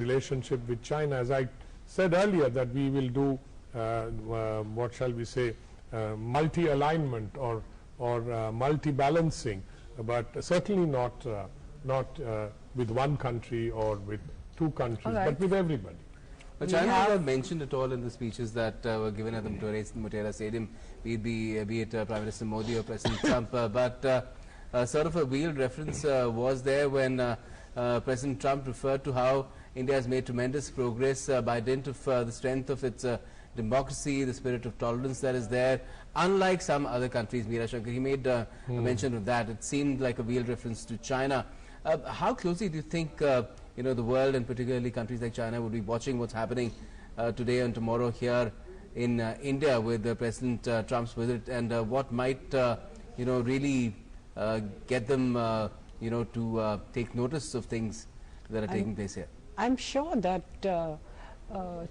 relationship with China. As I said earlier, that we will do what shall we say, multi-alignment or multi-balancing, but certainly not with one country or with two countries, but with everybody. But China has not mentioned at all in the speeches that were given at the Motera Stadium, be it Prime Minister Modi or President Trump, but sort of a veiled reference was there when President Trump referred to how India has made tremendous progress by dint of the strength of its democracy, the spirit of tolerance that is there, unlike some other countries. Meera Shankar, he made a mention of that. It seemed like a veiled reference to China. How closely do you think the world, and particularly countries like China, would be watching what's happening today and tomorrow here in India with President Trump's visit, and what might really get them to take notice of things that are taking place here? I'm sure that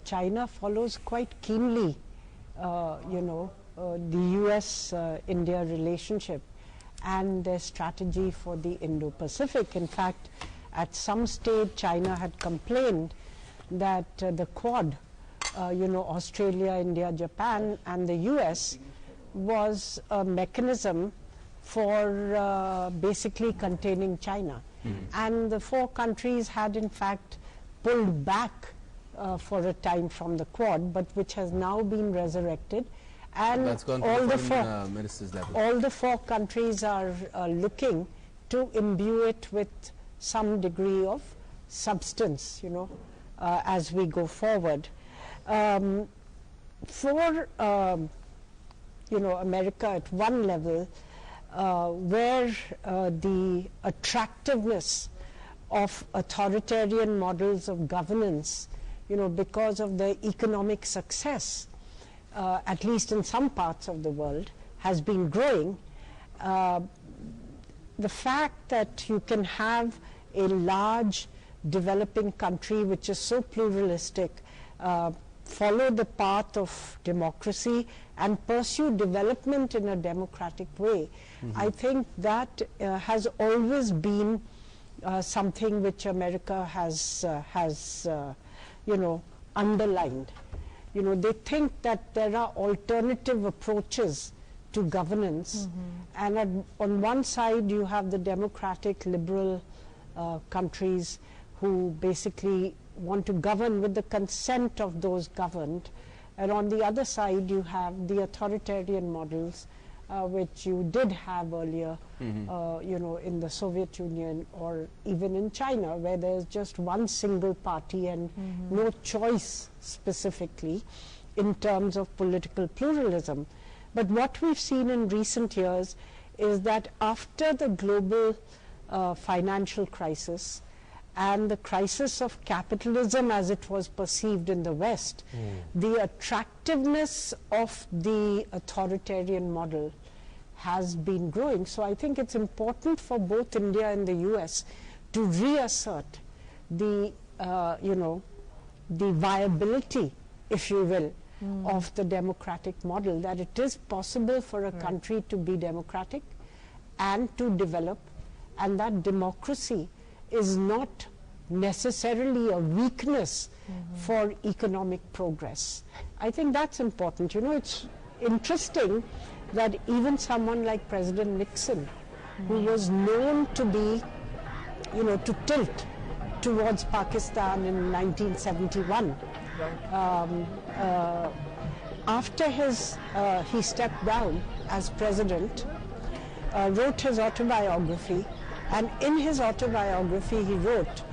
China follows quite keenly the US-India relationship and their strategy for the Indo-Pacific. In fact, at some stage China had complained that the Quad, Australia, India, Japan and the US was a mechanism for basically containing China. And the four countries had in fact pulled back for a time from the Quad, but which has now been resurrected. And that's gone all to the ministers level. All the four countries are looking to imbue it with some degree of substance, as we go forward. For America at one level, where the attractiveness of authoritarian models of governance, because of the economic success, at least in some parts of the world, has been growing. The fact that you can have a large developing country which is so pluralistic, follow the path of democracy and pursue development in a democratic way, I think that has always been something which America has underlined. They think that there are alternative approaches to governance, and on one side you have the democratic liberal countries who basically want to govern with the consent of those governed, and on the other side you have the authoritarian models which you did have earlier in the Soviet Union or even in China, where there's just one single party and no choice specifically in terms of political pluralism. But what we've seen in recent years is that after the global financial crisis and the crisis of capitalism as it was perceived in the West, the attractiveness of the authoritarian model has been growing. So I think it's important for both India and the US to reassert the the viability, if you will, of the democratic model, that it is possible for a country to be democratic and to develop, and that democracy is not necessarily a weakness for economic progress. I think that's important. It's interesting that even someone like President Nixon, who was known to be, to tilt towards Pakistan in 1971, after he stepped down as president, wrote his autobiography, and in his autobiography he wrote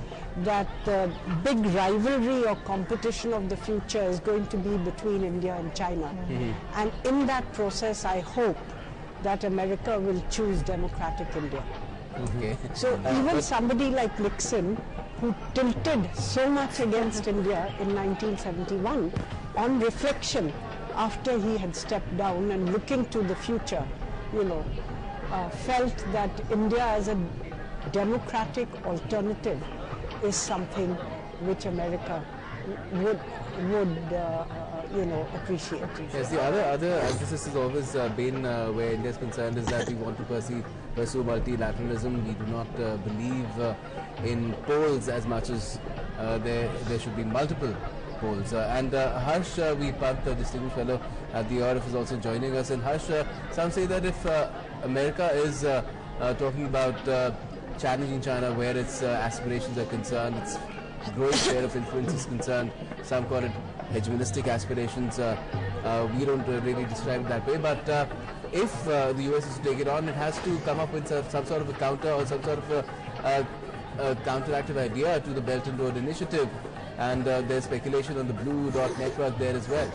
that the big rivalry or competition of the future is going to be between India and China. And in that process, I hope that America will choose democratic India. So even somebody like Nixon, who tilted so much against India in 1971, on reflection, after he had stepped down and looking to the future, felt that India as a democratic alternative is something which America would appreciate. Yes, the other emphasis has always been where India is concerned is that we want to pursue multilateralism. We do not believe in polls as much as there should be multiple poles. And Harsh, we parked a distinguished fellow at the ORF is also joining us. And Harsh, some say that if America is talking about challenging China where its aspirations are concerned, its growing share of influence is concerned, some call it hegemonistic aspirations. We don't really describe it that way, but if the US is to take it on, it has to come up with some sort of a counter or some sort of a counteractive idea to the Belt and Road Initiative, and there's speculation on the Blue Dot network there as well.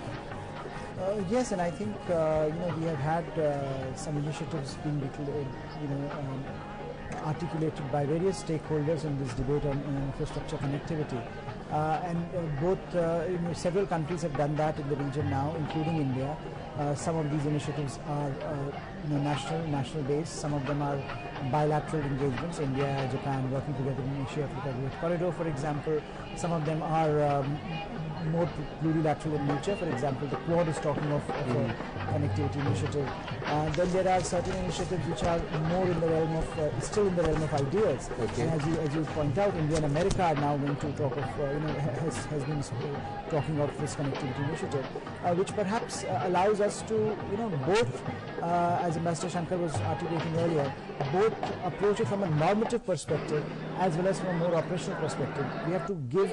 Yes, and I think we have had some initiatives being declared, articulated by various stakeholders in this debate on infrastructure connectivity. Both several countries have done that in the region now, including India. Some of these initiatives are national based. Some of them are bilateral engagements. India, Japan working together in Asia-Africa Growth Corridor, for example. Some of them are more plurilateral in nature. For example, the Quad is talking of a connectivity initiative. Then there are certain initiatives which are more in the realm of still in the realm of ideas. Okay. And as you point out, India and America are now going to talk of has been talking of this connectivity initiative, which perhaps allows us to both, as Ambassador Shankar was articulating earlier, both approach it from a normative perspective as well as from a more operational perspective. We have to give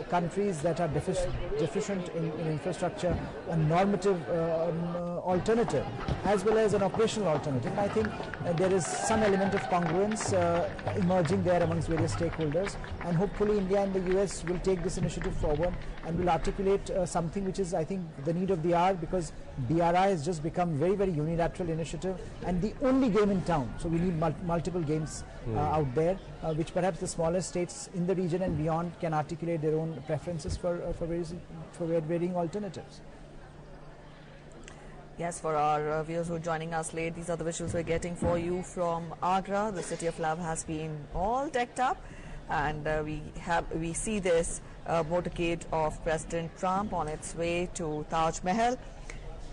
countries that are deficient in infrastructure a normative alternative as well as an operational alternative. And I think there is some element of congruence emerging there amongst various stakeholders, and hopefully India and the US will take this initiative forward and will articulate something which is, I think, the need of the hour, because BRI has just become very, very unilateral initiative and the only game in town. So we need multiple games out there, which perhaps the smaller states in the region and beyond can articulate their own preferences for varying alternatives. Yes, for our viewers who are joining us late, these are the visuals we're getting for you from Agra. The city of love has been all decked up, and we see this motorcade of President Trump on its way to Taj Mahal.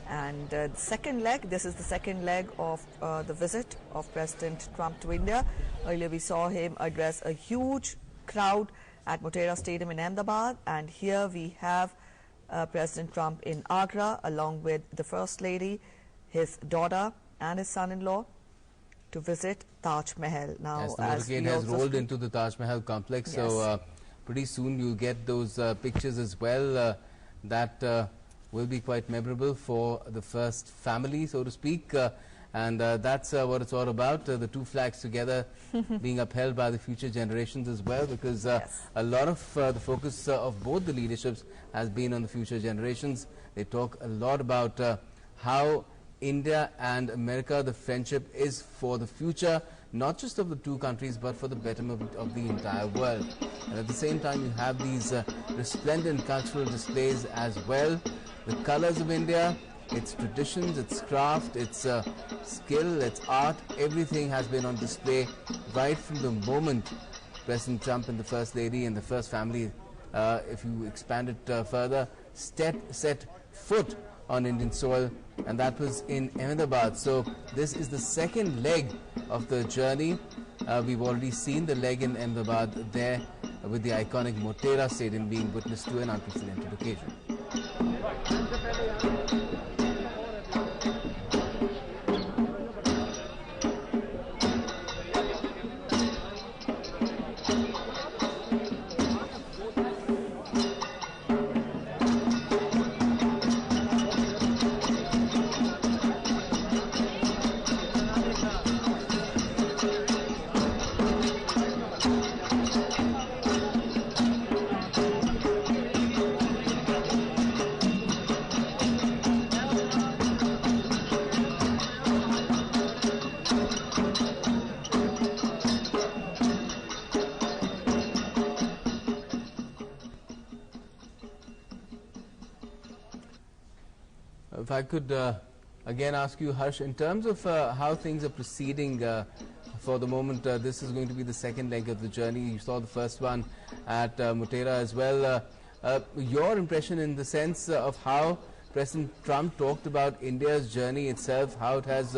And the second leg, this is the second leg of the visit of President Trump to India. Earlier we saw him address a huge crowd at Motera Stadium in Ahmedabad, and here we have President Trump in Agra along with the First Lady, his daughter and his son-in-law to visit Taj Mahal. Now, as the motorcade has rolled into the Taj Mahal complex, yes. So pretty soon you'll get those pictures as well that will be quite memorable for the first family, so to speak. And that's what it's all about, the two flags together being upheld by the future generations as well, because yes. A lot of the focus of both the leaderships has been on the future generations. They talk a lot about how India and America, the friendship is for the future, not just of the two countries, but for the betterment of the entire world. And at the same time, you have these resplendent cultural displays as well. The colors of India, its traditions, its craft, its skill, its art, everything has been on display right from the moment President Trump and the First Lady and the First Family, if you expand it further, set foot on Indian soil, and that was in Ahmedabad. So this is the second leg of the journey. We've already seen the leg in Ahmedabad there with the iconic Motera Stadium being witness to an unprecedented occasion. If I could again ask you, Harsh, in terms of how things are proceeding for the moment, this is going to be the second leg of the journey. You saw the first one at Motera as well. Your impression in the sense of how President Trump talked about India's journey itself, how it has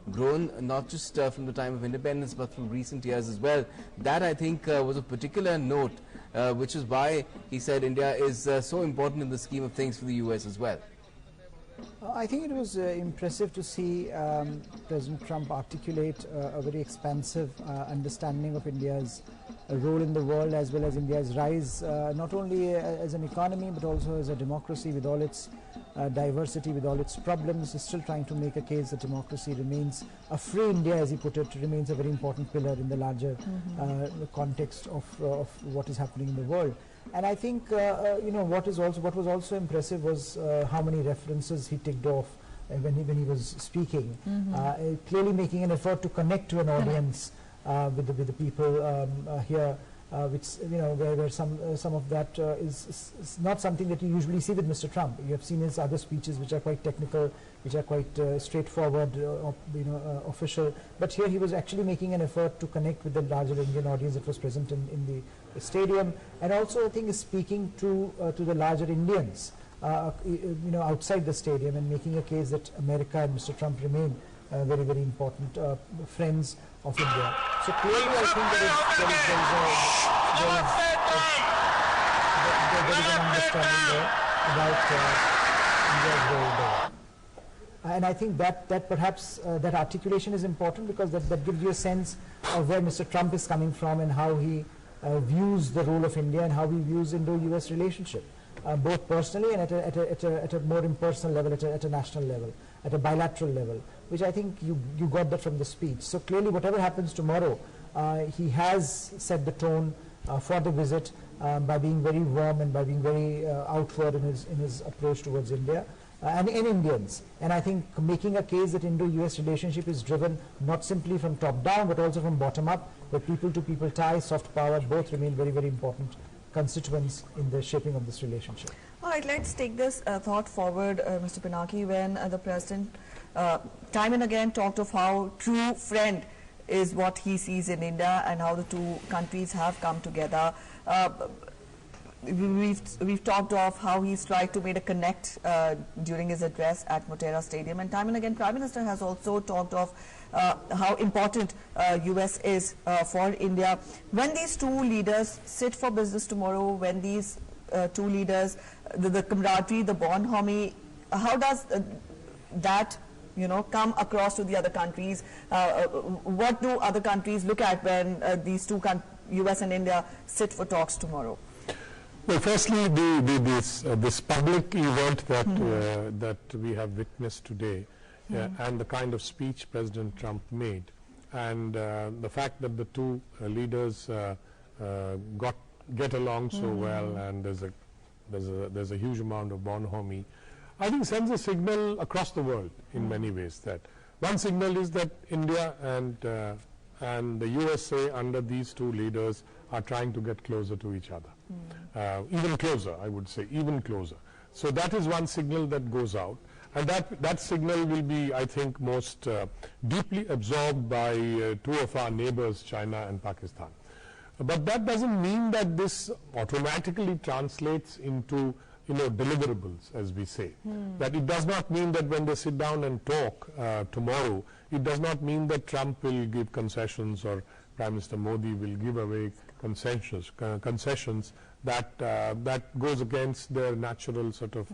grown not just from the time of independence but from recent years as well. That, I think, was of particular note which is why he said India is so important in the scheme of things for the US as well. I think it was impressive to see President Trump articulate a very expansive understanding of India's role in the world, as well as India's rise not only as an economy but also as a democracy with all its diversity, with all its problems. He's still trying to make a case that democracy remains a free India, as he put it, remains a very important pillar in the larger context of what is happening in the world. And I think you know, what was also impressive was how many references he ticked off when he was speaking, clearly making an effort to connect to an audience with the people here, which, you know, where some of that is not something that you usually see with Mr. Trump. You have seen his other speeches, which are quite technical, which are quite straightforward, you know, official. But here he was actually making an effort to connect with the larger Indian audience that was present in the stadium, and also I think is speaking to the larger Indians, you know, outside the stadium, and making a case that America and Mr. Trump remain very, very important friends of India. So clearly, I think there is an understanding there about India's role there. And I think that perhaps that articulation is important, because that gives you a sense of where Mr. Trump is coming from and how he views the role of India and how he views Indo-US relationship, both personally and at a more impersonal level, at a national level, at a bilateral level, which I think you got that from the speech. So clearly, whatever happens tomorrow, he has set the tone for the visit by being very warm and by being very outward in his approach towards India and in Indians. And I think making a case that Indo-US relationship is driven not simply from top down but also from bottom up, where people-to-people ties, soft power, both remain very, very important constituents in the shaping of this relationship. All right, let's take this thought forward, Mr. Pinaki, when the President time and again talked of how true friend is what he sees in India and how the two countries have come together. We've talked of how he's tried to make a connect during his address at Motera Stadium, and time and again Prime Minister has also talked of how important US is for India. When these two leaders sit for business tomorrow, when these two leaders, the camaraderie, the bonhomie, how does that, you know, come across to the other countries? What do other countries look at when these two US and India sit for talks tomorrow? Well, firstly, this public event that we have witnessed today, and the kind of speech President Trump made, and the fact that the two leaders get along so well, and there's a huge amount of bonhomie, I think sends a signal across the world in many ways. That one signal is that India and the USA under these two leaders are trying to get closer to each other. Even closer, I would say, even closer. So that is one signal that goes out, and that signal will be, I think, most deeply absorbed by two of our neighbors, China and Pakistan. But that doesn't mean that this automatically translates into, you know, deliverables, as we say. That it does not mean that when they sit down and talk tomorrow, it does not mean that Trump will give concessions or Prime Minister Modi will give away concessions that goes against their natural sort of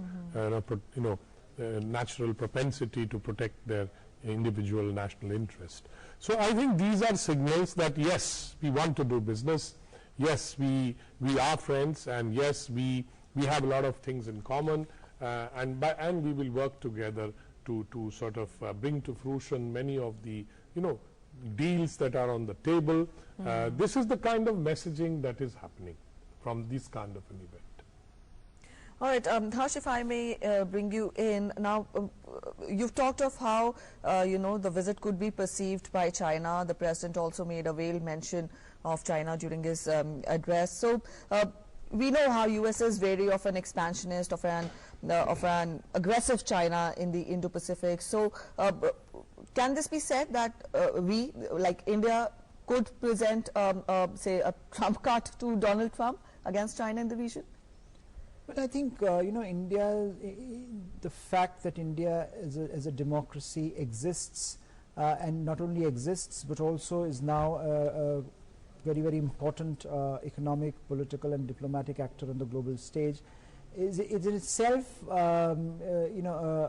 natural propensity to protect their individual national interest. So I think these are signals that yes, we want to do business, yes, we are friends, and yes, we have a lot of things in common, and we will work together to sort of bring to fruition many of the, you know, deals that are on the table. This is the kind of messaging that is happening from this kind of an event. All right, Harsh, if I may bring you in now, you've talked of how you know, the visit could be perceived by China. The President also made a veiled mention of China during his address. So we know how US is wary of an expansionist, of an aggressive China in the Indo-Pacific. So can this be said that we, like India, could present, say, a trump card to Donald Trump against China in the region? But I think, you know, India, the fact that India as a democracy exists, and not only exists, but also is now very, very important economic, political and diplomatic actor on the global stage, is in itself a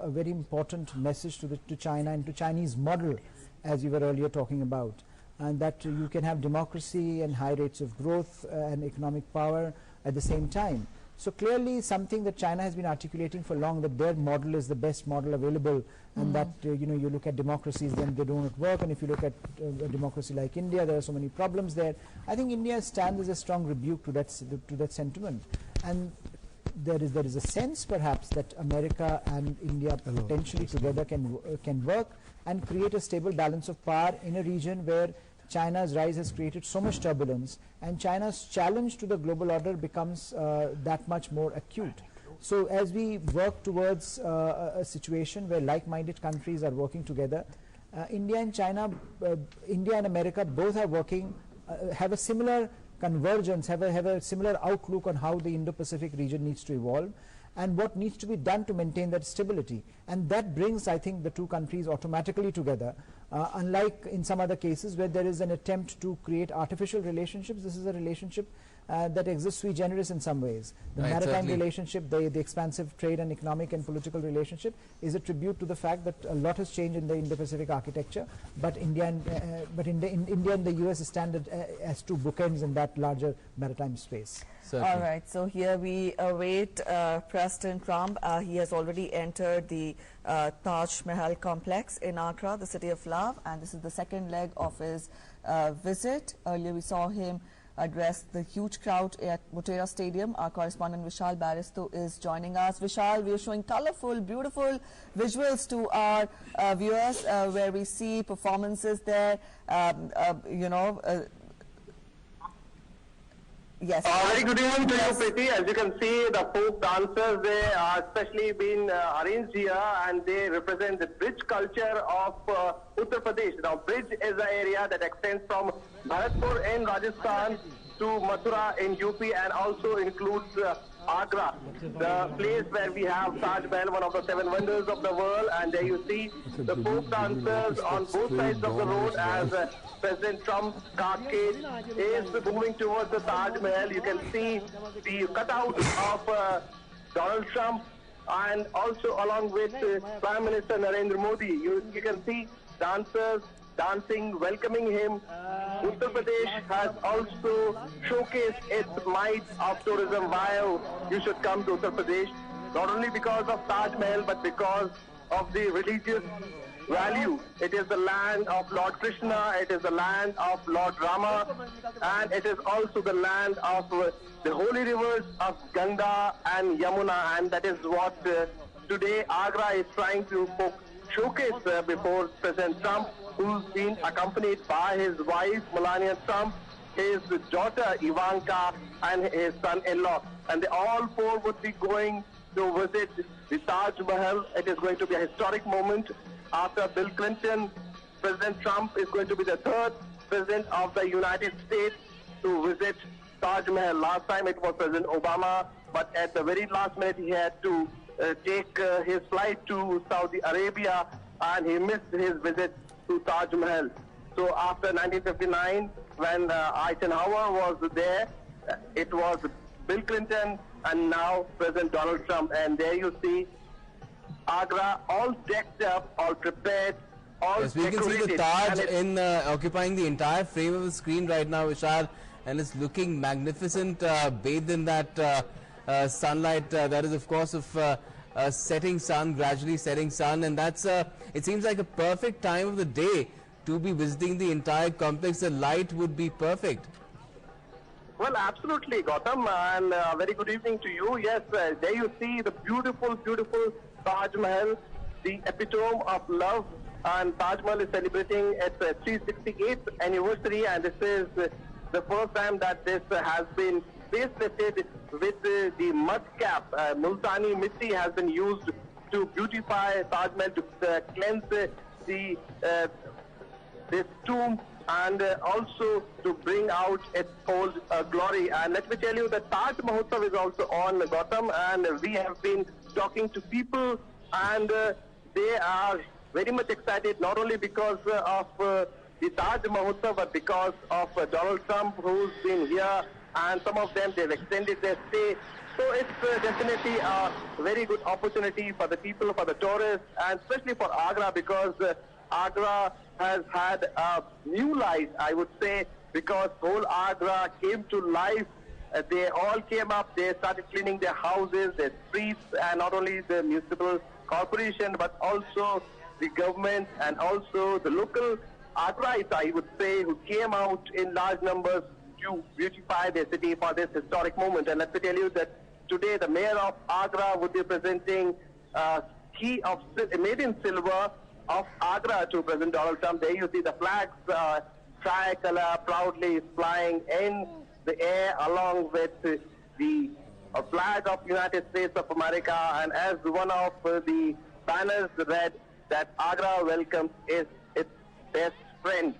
very important message to China and to Chinese model, as you were earlier talking about, and that you can have democracy and high rates of growth and economic power at the same time. So clearly something that China has been articulating for long, that their model is the best model available, and that you look at democracies, then they do not work, and if you look at a democracy like India, there are so many problems there. I think India stands as a strong rebuke to that sentiment, and there is a sense perhaps that America and India potentially together can work and create a stable balance of power in a region where China's rise has created so much turbulence, and China's challenge to the global order becomes that much more acute. So as we work towards a situation where like-minded countries are working together, India and China, India and America both are working, have a similar convergence, have a similar outlook on how the Indo-Pacific region needs to evolve and what needs to be done to maintain that stability. And that brings, I think, the two countries automatically together. Unlike in some other cases where there is an attempt to create artificial relationships, this is a relationship that exists sui generis in some ways. The maritime relationship, the expansive trade and economic and political relationship is a tribute to the fact that a lot has changed in the Indo-Pacific architecture, but India and the US stand as two bookends in that larger maritime space. Certainly. All right, so here we await President Trump. He has already entered the Taj Mahal complex in Agra, the city of love, and this is the second leg of his visit. Earlier we saw him address the huge crowd at Motera Stadium. Our correspondent Vishal Baristo is joining us. Vishal, we are showing colorful, beautiful visuals to our viewers where we see performances there, Yes. Very good evening to you, Preeti. As you can see, the folk dancers, they are especially been arranged here, and they represent the bridge culture of Uttar Pradesh. Now, bridge is an area that extends from Bharatpur in Rajasthan to Mathura in UP, and also includes Agra, the place where we have Taj Mahal, one of the 7 wonders of the world. And there you see the folk dancers on both sides of the road as President Trump's carcage is moving towards the Taj Mahal. You can see the cutout of Donald Trump, and also along with Prime Minister Narendra Modi. You can see dancers dancing, welcoming him. Uttar Pradesh has also showcased its might of tourism. Why you should come to Uttar Pradesh, not only because of Taj Mahal, but because of the religious value. It is the land of Lord Krishna, it is the land of Lord Rama, and it is also the land of the holy rivers of Ganga and Yamuna, and that is what today Agra is trying to showcase before President Trump, who's been accompanied by his wife Melania Trump, his daughter Ivanka, and his son-in-law. And they all 4 would be going to visit the Taj Mahal. It is going to be a historic moment. After Bill Clinton, President Trump is going to be the 3rd president of the United States to visit Taj Mahal. Last time it was President Obama, but at the very last minute he had to take his flight to Saudi Arabia, and he missed his visit to Taj Mahal. So after 1959, when Eisenhower was there, it was Bill Clinton, and now President Donald Trump. And there you see Agra all decked up, all prepared, all yes, we decorated. can see the Taj in occupying the entire frame of the screen right now, Vishal, and it's looking magnificent, bathed in that sunlight. That is, of course, of setting sun, gradually setting sun, and that's it seems like a perfect time of the day to be visiting the entire complex. The light would be perfect. Well, absolutely, Gautam, and very good evening to you. Yes, there you see the beautiful, beautiful Taj Mahal, the epitome of love, and Taj Mahal is celebrating its 368th anniversary, and this is the first time that this has been facelifted with the mud cap. Multani Mitti has been used to beautify Taj Mahal, to cleanse this tomb, and also to bring out its old glory. And let me tell you that Taj Mahotsav is also on, Gautam, and we have been talking to people, and they are very much excited, not only because of the Taj Mahotsav, but because of Donald Trump, who's been here, and some of them, they've extended their stay. So it's definitely a very good opportunity for the people, for the tourists, and especially for Agra, because Agra has had a new life, I would say, because whole Agra came to life. They all came up, they started cleaning their houses, their streets, and not only the municipal corporation, but also the government and also the local Agraites, I would say, who came out in large numbers to beautify their city for this historic moment. And let me tell you that today the mayor of Agra would be presenting key of made in silver of Agra to President Donald Trump. There you see the flags, tricolor proudly flying in the air along with the flag of United States of America, and as one of the banners read that Agra welcomes its best friend,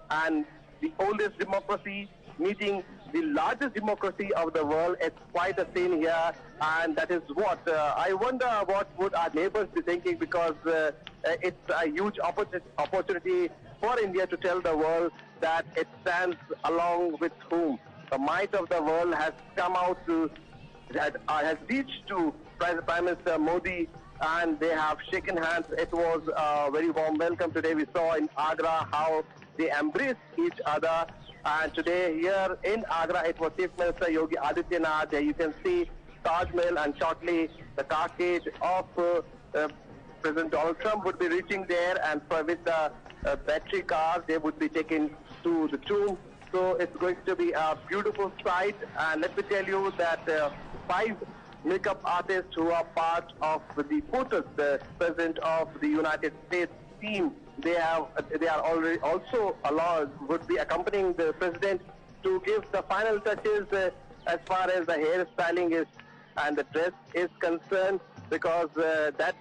and the oldest democracy meeting the largest democracy of the world. It's quite a scene here, and that is what I wonder what would our neighbors be thinking, because it's a huge opportunity for India to tell the world that it stands along with whom. The might of the world has come out to, has reached to Prime Minister Modi, and they have shaken hands. It was a very warm welcome. Today we saw in Agra how they embraced each other. And today here in Agra, it was Chief Minister Yogi Adityanath. There you can see Taj Mahal, and shortly the carcage of President Donald Trump would be reaching there, and with the battery car, they would be taken to the tomb. So it's going to be a beautiful sight. And let me tell you that 5 makeup artists who are part of the photos, the President of the United States team, they are already also allowed, would be accompanying the President to give the final touches as far as the hairstyling is and the dress is concerned, because that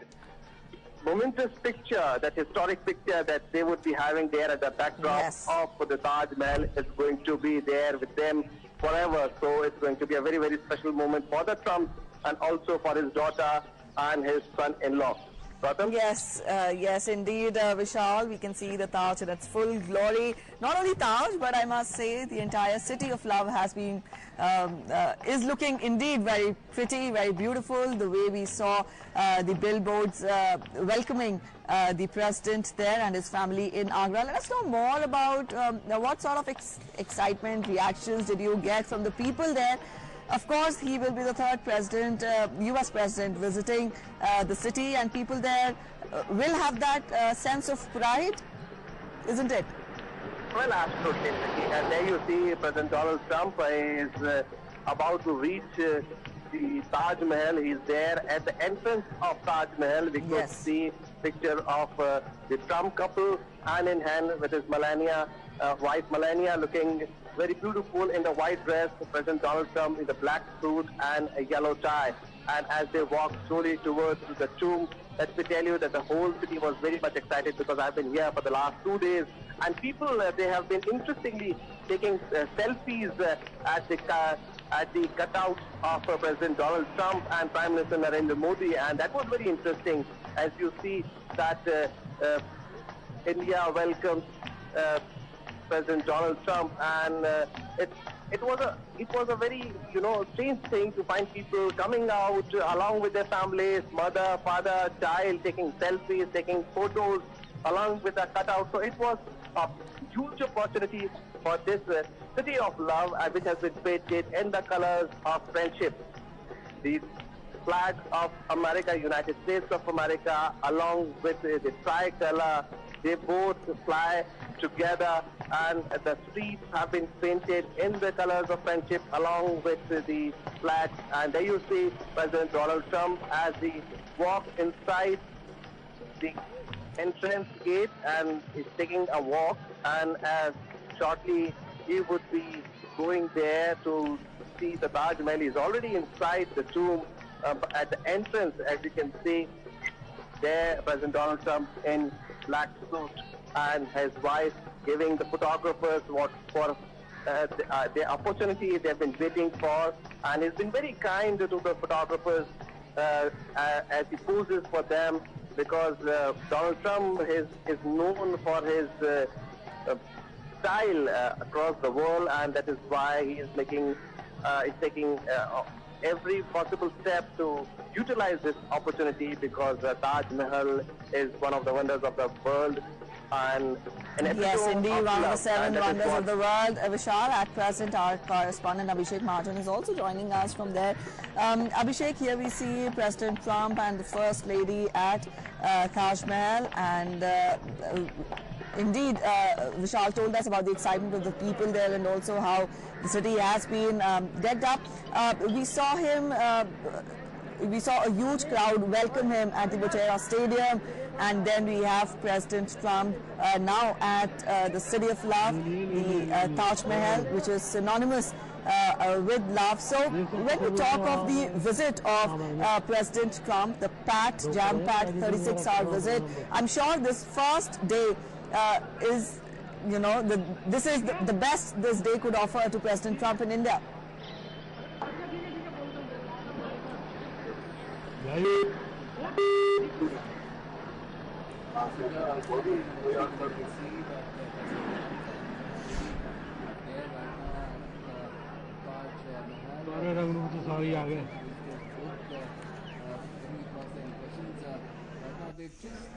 momentous picture, that historic picture that they would be having there at the backdrop of the Taj Mahal is going to be there with them forever. So it's going to be a very, very special moment for the Trump and also for his daughter and his son-in-law. Yes, yes, indeed, Vishal. We can see the Taj in its full glory. Not only Taj, but I must say the entire city of love has been, is looking indeed very pretty, very beautiful. The way we saw the billboards welcoming the president there and his family in Agra. Let us know more about what sort of excitement, reactions did you get from the people there. Of course, he will be the 3rd president, U.S. president visiting the city, and people there will have that sense of pride, isn't it? Well, absolutely. And there you see President Donald Trump is about to reach the Taj Mahal. He's there at the entrance of Taj Mahal. We could see picture of the Trump couple hand in hand with his Melania, wife Melania, looking very beautiful in the white dress. President Donald Trump in the black suit and a yellow tie. And as they walk slowly towards the tomb, let me tell you that the whole city was very much excited, because I've been here for the last 2 days. And people, they have been interestingly taking selfies at the cutouts of President Donald Trump and Prime Minister Narendra Modi. And that was very interesting, as you see that India welcomes President Donald Trump, and it was a very strange thing to find people coming out along with their families, mother, father, child, taking selfies, taking photos along with the cutout. So it was a huge opportunity for this city of love, which has been painted in the colors of friendship. The flags of America, United States of America, along with the tricolor, they both fly together, and the streets have been painted in the colors of friendship along with the flags. And there you see President Donald Trump as he walks inside the entrance gate, and is taking a walk, and as shortly he would be going there to see the Taj Mahal. He's already inside the tomb at the entrance, as you can see there, President Donald Trump in black suit and his wife giving the photographers the opportunity they've been waiting for, and he's been very kind to the photographers as he poses for them, because Donald Trump is known for his style across the world, and that is why he is taking every possible step to utilize this opportunity, because Taj Mahal is one of the wonders of the world. And yes, indeed, one of the 7 wonders of the world. Vishal, at present, our correspondent Abhishek Martin is also joining us from there. Abhishek, here we see President Trump and the First Lady at Taj Mahal, and indeed, Vishal told us about the excitement of the people there and also how the city has been decked up. We saw him. We saw a huge crowd welcome him at the Motera Stadium, and then we have President Trump now at the City of Love, the Taj Mahal, which is synonymous with love. So when we talk of the visit of President Trump, the jam-packed 36-hour visit, I'm sure this first day is, you know, this is the best this day could offer to President Trump in India. They've just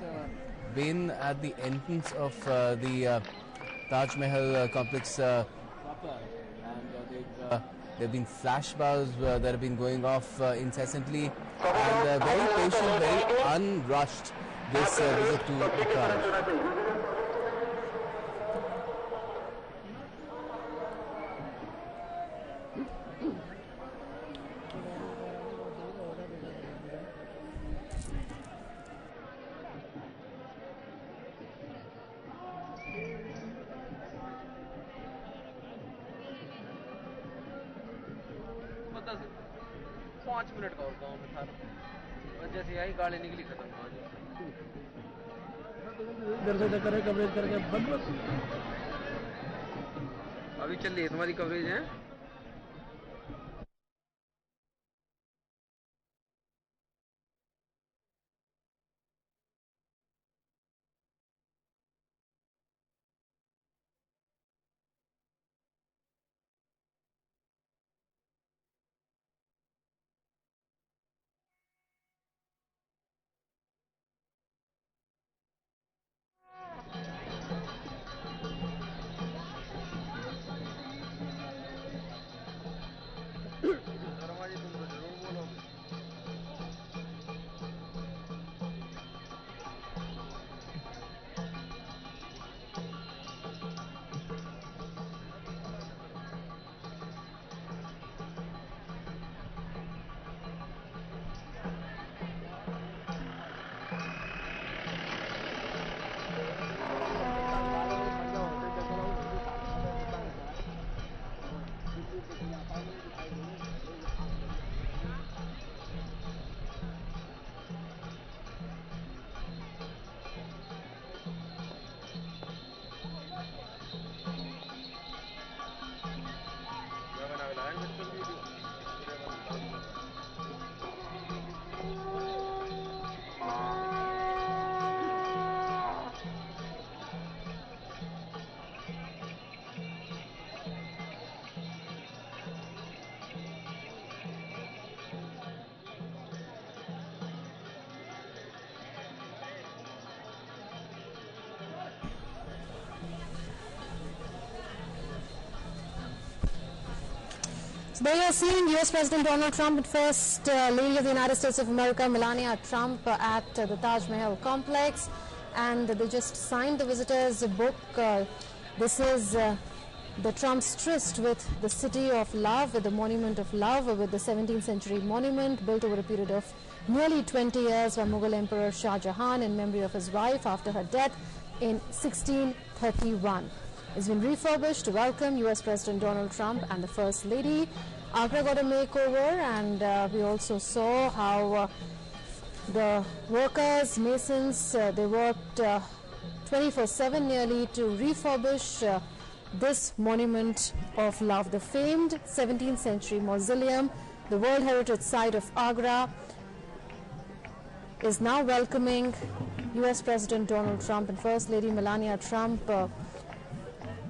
been at the entrance of the Taj Mahal complex proper, and there have been flashbulbs that have been going off incessantly, and very patient, very unrushed this visit to the Taj. अभी चल रही है तुम्हारी coverage है There you are seeing U.S. President Donald Trump and First Lady of the United States of America, Melania Trump, at the Taj Mahal complex, and they just signed the visitors' book. This is the Trump's tryst with the City of Love, with the Monument of Love, with the 17th century monument built over a period of nearly 20 years by Mughal Emperor Shah Jahan in memory of his wife after her death in 1631. It's been refurbished to welcome U.S. President Donald Trump and the First Lady. Agra got a makeover, and we also saw how the workers, masons, they worked 24/7 nearly to refurbish this monument of love. The famed 17th century mausoleum, the World Heritage Site of Agra, is now welcoming U.S. President Donald Trump and First Lady Melania Trump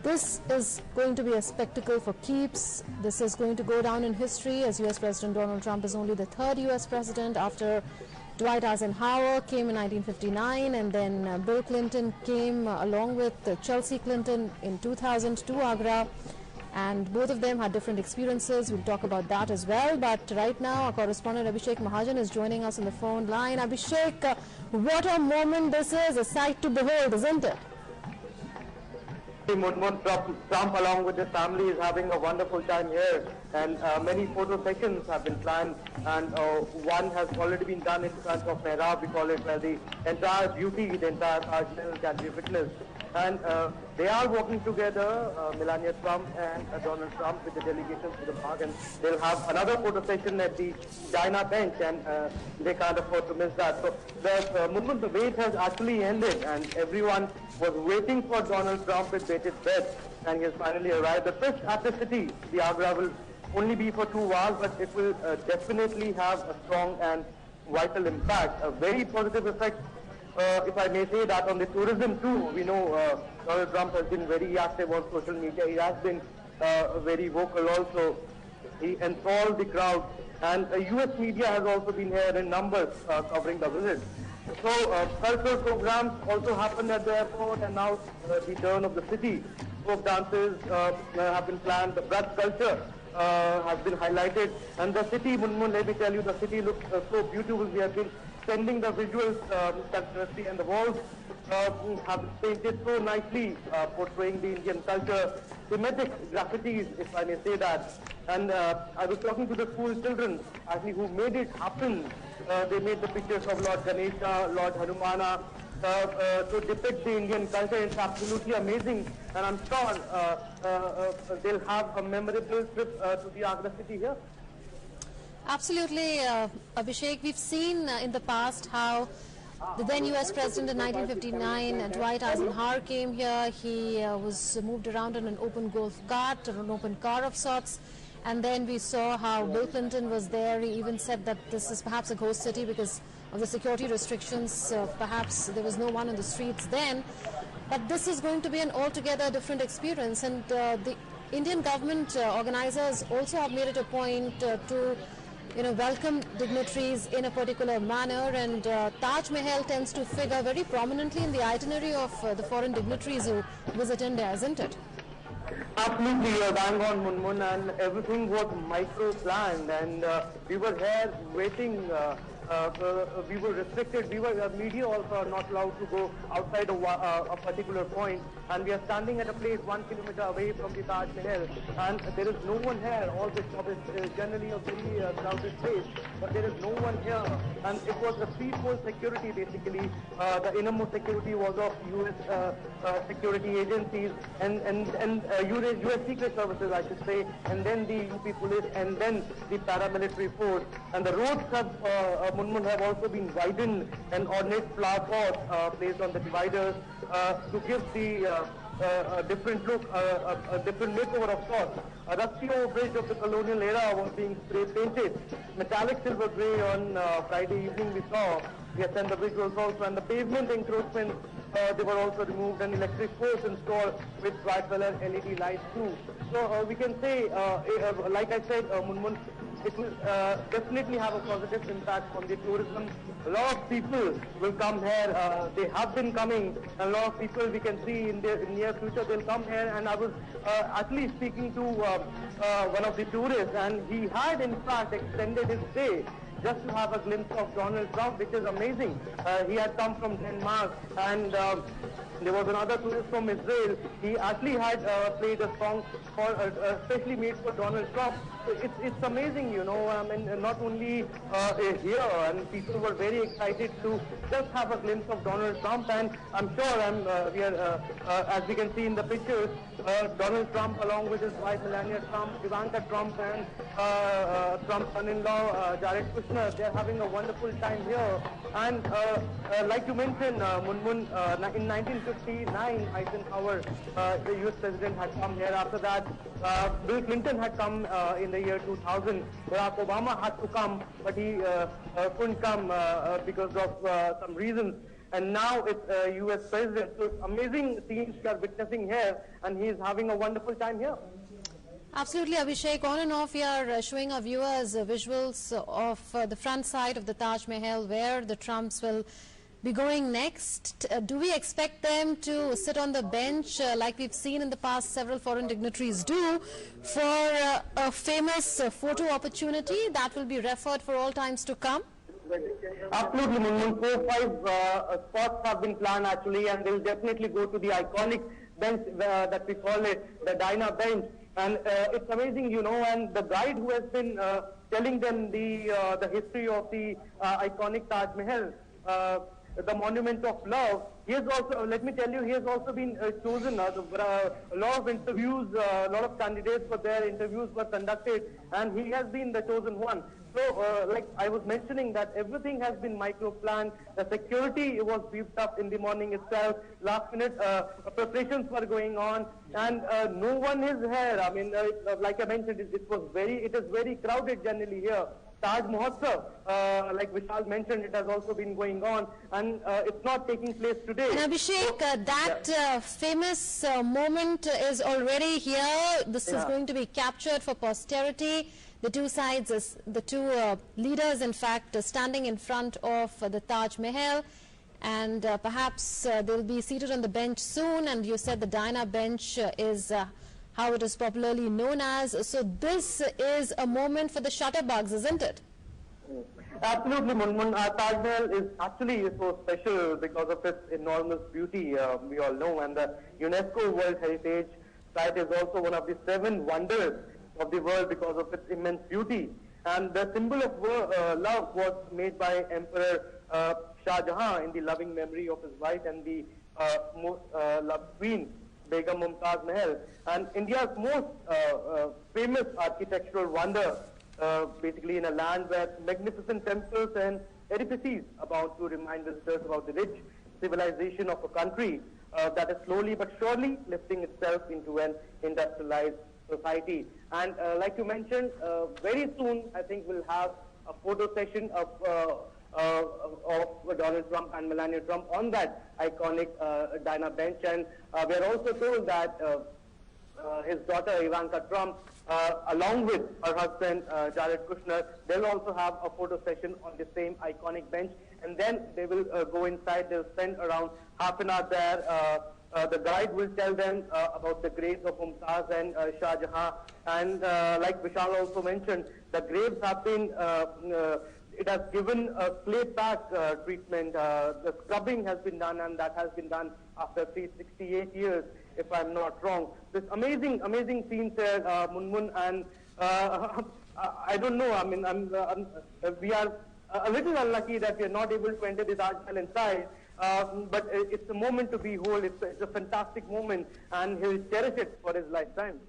This is going to be a spectacle for keeps. This is going to go down in history, as US President Donald Trump is only the third US president after Dwight Eisenhower came in 1959, and then Bill Clinton came along with Chelsea Clinton in 2000 to Agra, and both of them had different experiences. We'll talk about that as well. But right now, our correspondent Abhishek Mahajan is joining us on the phone line. Abhishek, what a moment this is, a sight to behold, isn't it? Trump, along with his family, is having a wonderful time here, and many photo sessions have been planned, and one has already been done in front of Mehrab. We call it, where the entire beauty, the entire Taj Mahal can be witnessed. And they are working together, Melania Trump and Donald Trump, with the delegations to the park, and they'll have another photo session at the China bench, and they can't afford to miss that. So the wait has actually ended, and everyone was waiting for Donald Trump with bated breath, and he has finally arrived. The first at the city, the Agra, will only be for 2 hours, but it will definitely have a strong and vital impact, a very positive effect. If I may say that, on the tourism too. We know Donald Trump has been very active on social media. He has been very vocal also. He enthralled the crowd, and US media has also been here in numbers covering the visit. So cultural programs also happened at the airport, and now the turn of the city. Folk dances have been planned. The Braj culture has been highlighted, and the city, Munmun, let me tell you, the city looks so beautiful. We have been sending the visuals continuously, and the walls have been painted so nicely, portraying the Indian culture, thematic graffitis, if I may say that. And I was talking to the school children actually who made it happen. They made the pictures of Lord Ganesha, Lord Hanumana, to depict the Indian culture. It's absolutely amazing, and I'm sure they'll have a memorable trip to the Agra city here. Absolutely, Abhishek. We've seen in the past how the then US President in 1959, Dwight Eisenhower, came here. He was moved around in an open golf cart, or an open car of sorts. And then we saw how Bill Clinton was there. He even said that this is perhaps a ghost city because of the security restrictions. Perhaps there was no one on the streets then. But this is going to be an altogether different experience. And the Indian government organizers also have made it a point to welcome dignitaries in a particular manner, and Taj Mahal tends to figure very prominently in the itinerary of the foreign dignitaries who visit India, isn't it? Absolutely, you're bang on, Munmun, and everything was micro-planned, and we were here waiting. We were restricted. Media also are not allowed to go outside a particular point, and we are standing at a place 1 kilometer away from the Taj Mahal, and there is no one here. All this is generally a very crowded place, but there is no one here, and it was a threefold security basically. The innermost security was of US security agencies and US Secret Services, I should say, and then the UP police, and then the paramilitary force, and the roads have Munmun have also been widened, and ornate flower pots placed on the dividers to give the different look, a different makeover of sorts. A rusty old bridge of the colonial era was being spray painted. Metallic silver grey on Friday evening we saw. Yes, and the bridge was also, and the pavement encroachments, they were also removed, and electric poles installed with bright color LED lights too. So we can say, like I said, Munmun, it will definitely have a positive impact on the tourism. A lot of people will come here. They have been coming. A lot of people we can see in the near future they'll come here. And I was actually speaking to one of the tourists, and he had in fact extended his stay just to have a glimpse of Donald Trump, which is amazing. He had come from Denmark, and there was another tourist from Israel. He actually had played a song especially made for Donald Trump. So it's amazing, I mean, not only here, and people were very excited to just have a glimpse of Donald Trump, and I'm sure we are, as we can see in the pictures, Donald Trump along with his wife Melania Trump, Ivanka Trump, and Trump's son-in-law Jared Kushner, they're having a wonderful time here. And like you mentioned, Munmun, in 1959, Eisenhower, the US president, had come here. After that, Bill Clinton had come in the year 2000. Barack Obama had to come, but he couldn't come because of some reasons. and now it's US President. So it's amazing scenes we are witnessing here, and he is having a wonderful time here. Absolutely, Abhishek. On and off, we are showing our viewers visuals of the front side of the Taj Mahal, where the Trumps will be going next. Do we expect them to sit on the bench like we've seen in the past several foreign dignitaries do for a famous photo opportunity that will be referred for all times to come? Absolutely, Munmun. 4-5 spots have been planned actually, and they will definitely go to the iconic bench that we call it, the Dinah bench. And it's amazing, you know, and the guide who has been telling them the history of the iconic Taj Mahal, the monument of love, he has also, let me tell you, he has also been chosen. A lot of interviews, a lot of candidates for their interviews were conducted, and he has been the chosen one. So, like I was mentioning, that everything has been micro-planned. The security was beefed up in the morning itself. Last minute preparations were going on, and no one is here. I mean, like I mentioned, it is very crowded generally here. Taj Mahotsav, like Vishal mentioned, it has also been going on, and it's not taking place today. And Abhishek, that famous moment is already here. This is going to be captured for posterity. The two sides, the two leaders, in fact, standing in front of the Taj Mahal, and perhaps they'll be seated on the bench soon. And you said the Dinah bench is how it is popularly known as. So this is a moment for the shutterbugs, isn't it? Absolutely, Munmun. Taj Mahal is actually so special because of its enormous beauty, we all know, and the UNESCO World Heritage Site is also one of the 7 wonders of the world because of its immense beauty. And the symbol of love was made by Emperor Shah Jahan in the loving memory of his wife and the most loved queen, Begum Mumtaz Mahal. And India's most famous architectural wonder, basically in a land where magnificent temples and edifices about to remind visitors about the rich civilization of a country that is slowly but surely lifting itself into an industrialized society. And like you mentioned, very soon I think we'll have a photo session of Donald Trump and Melania Trump on that iconic Dinah bench. And we are also told that his daughter Ivanka Trump, along with her husband Jared Kushner, they'll also have a photo session on the same iconic bench. And then they will go inside. They'll spend around half an hour there. The guide will tell them about the graves of Mumtaz and Shah Jahan. And like Vishal also mentioned, the graves have been, it has given a clay pack treatment. The scrubbing has been done, and that has been done after 368 years, if I'm not wrong. This amazing scenes here, Munmun, and I don't know, I mean, we are a little unlucky that we are not able to enter the Taj Mahal inside. But it's a moment to behold. It's a fantastic moment, and he'll cherish it for his lifetime.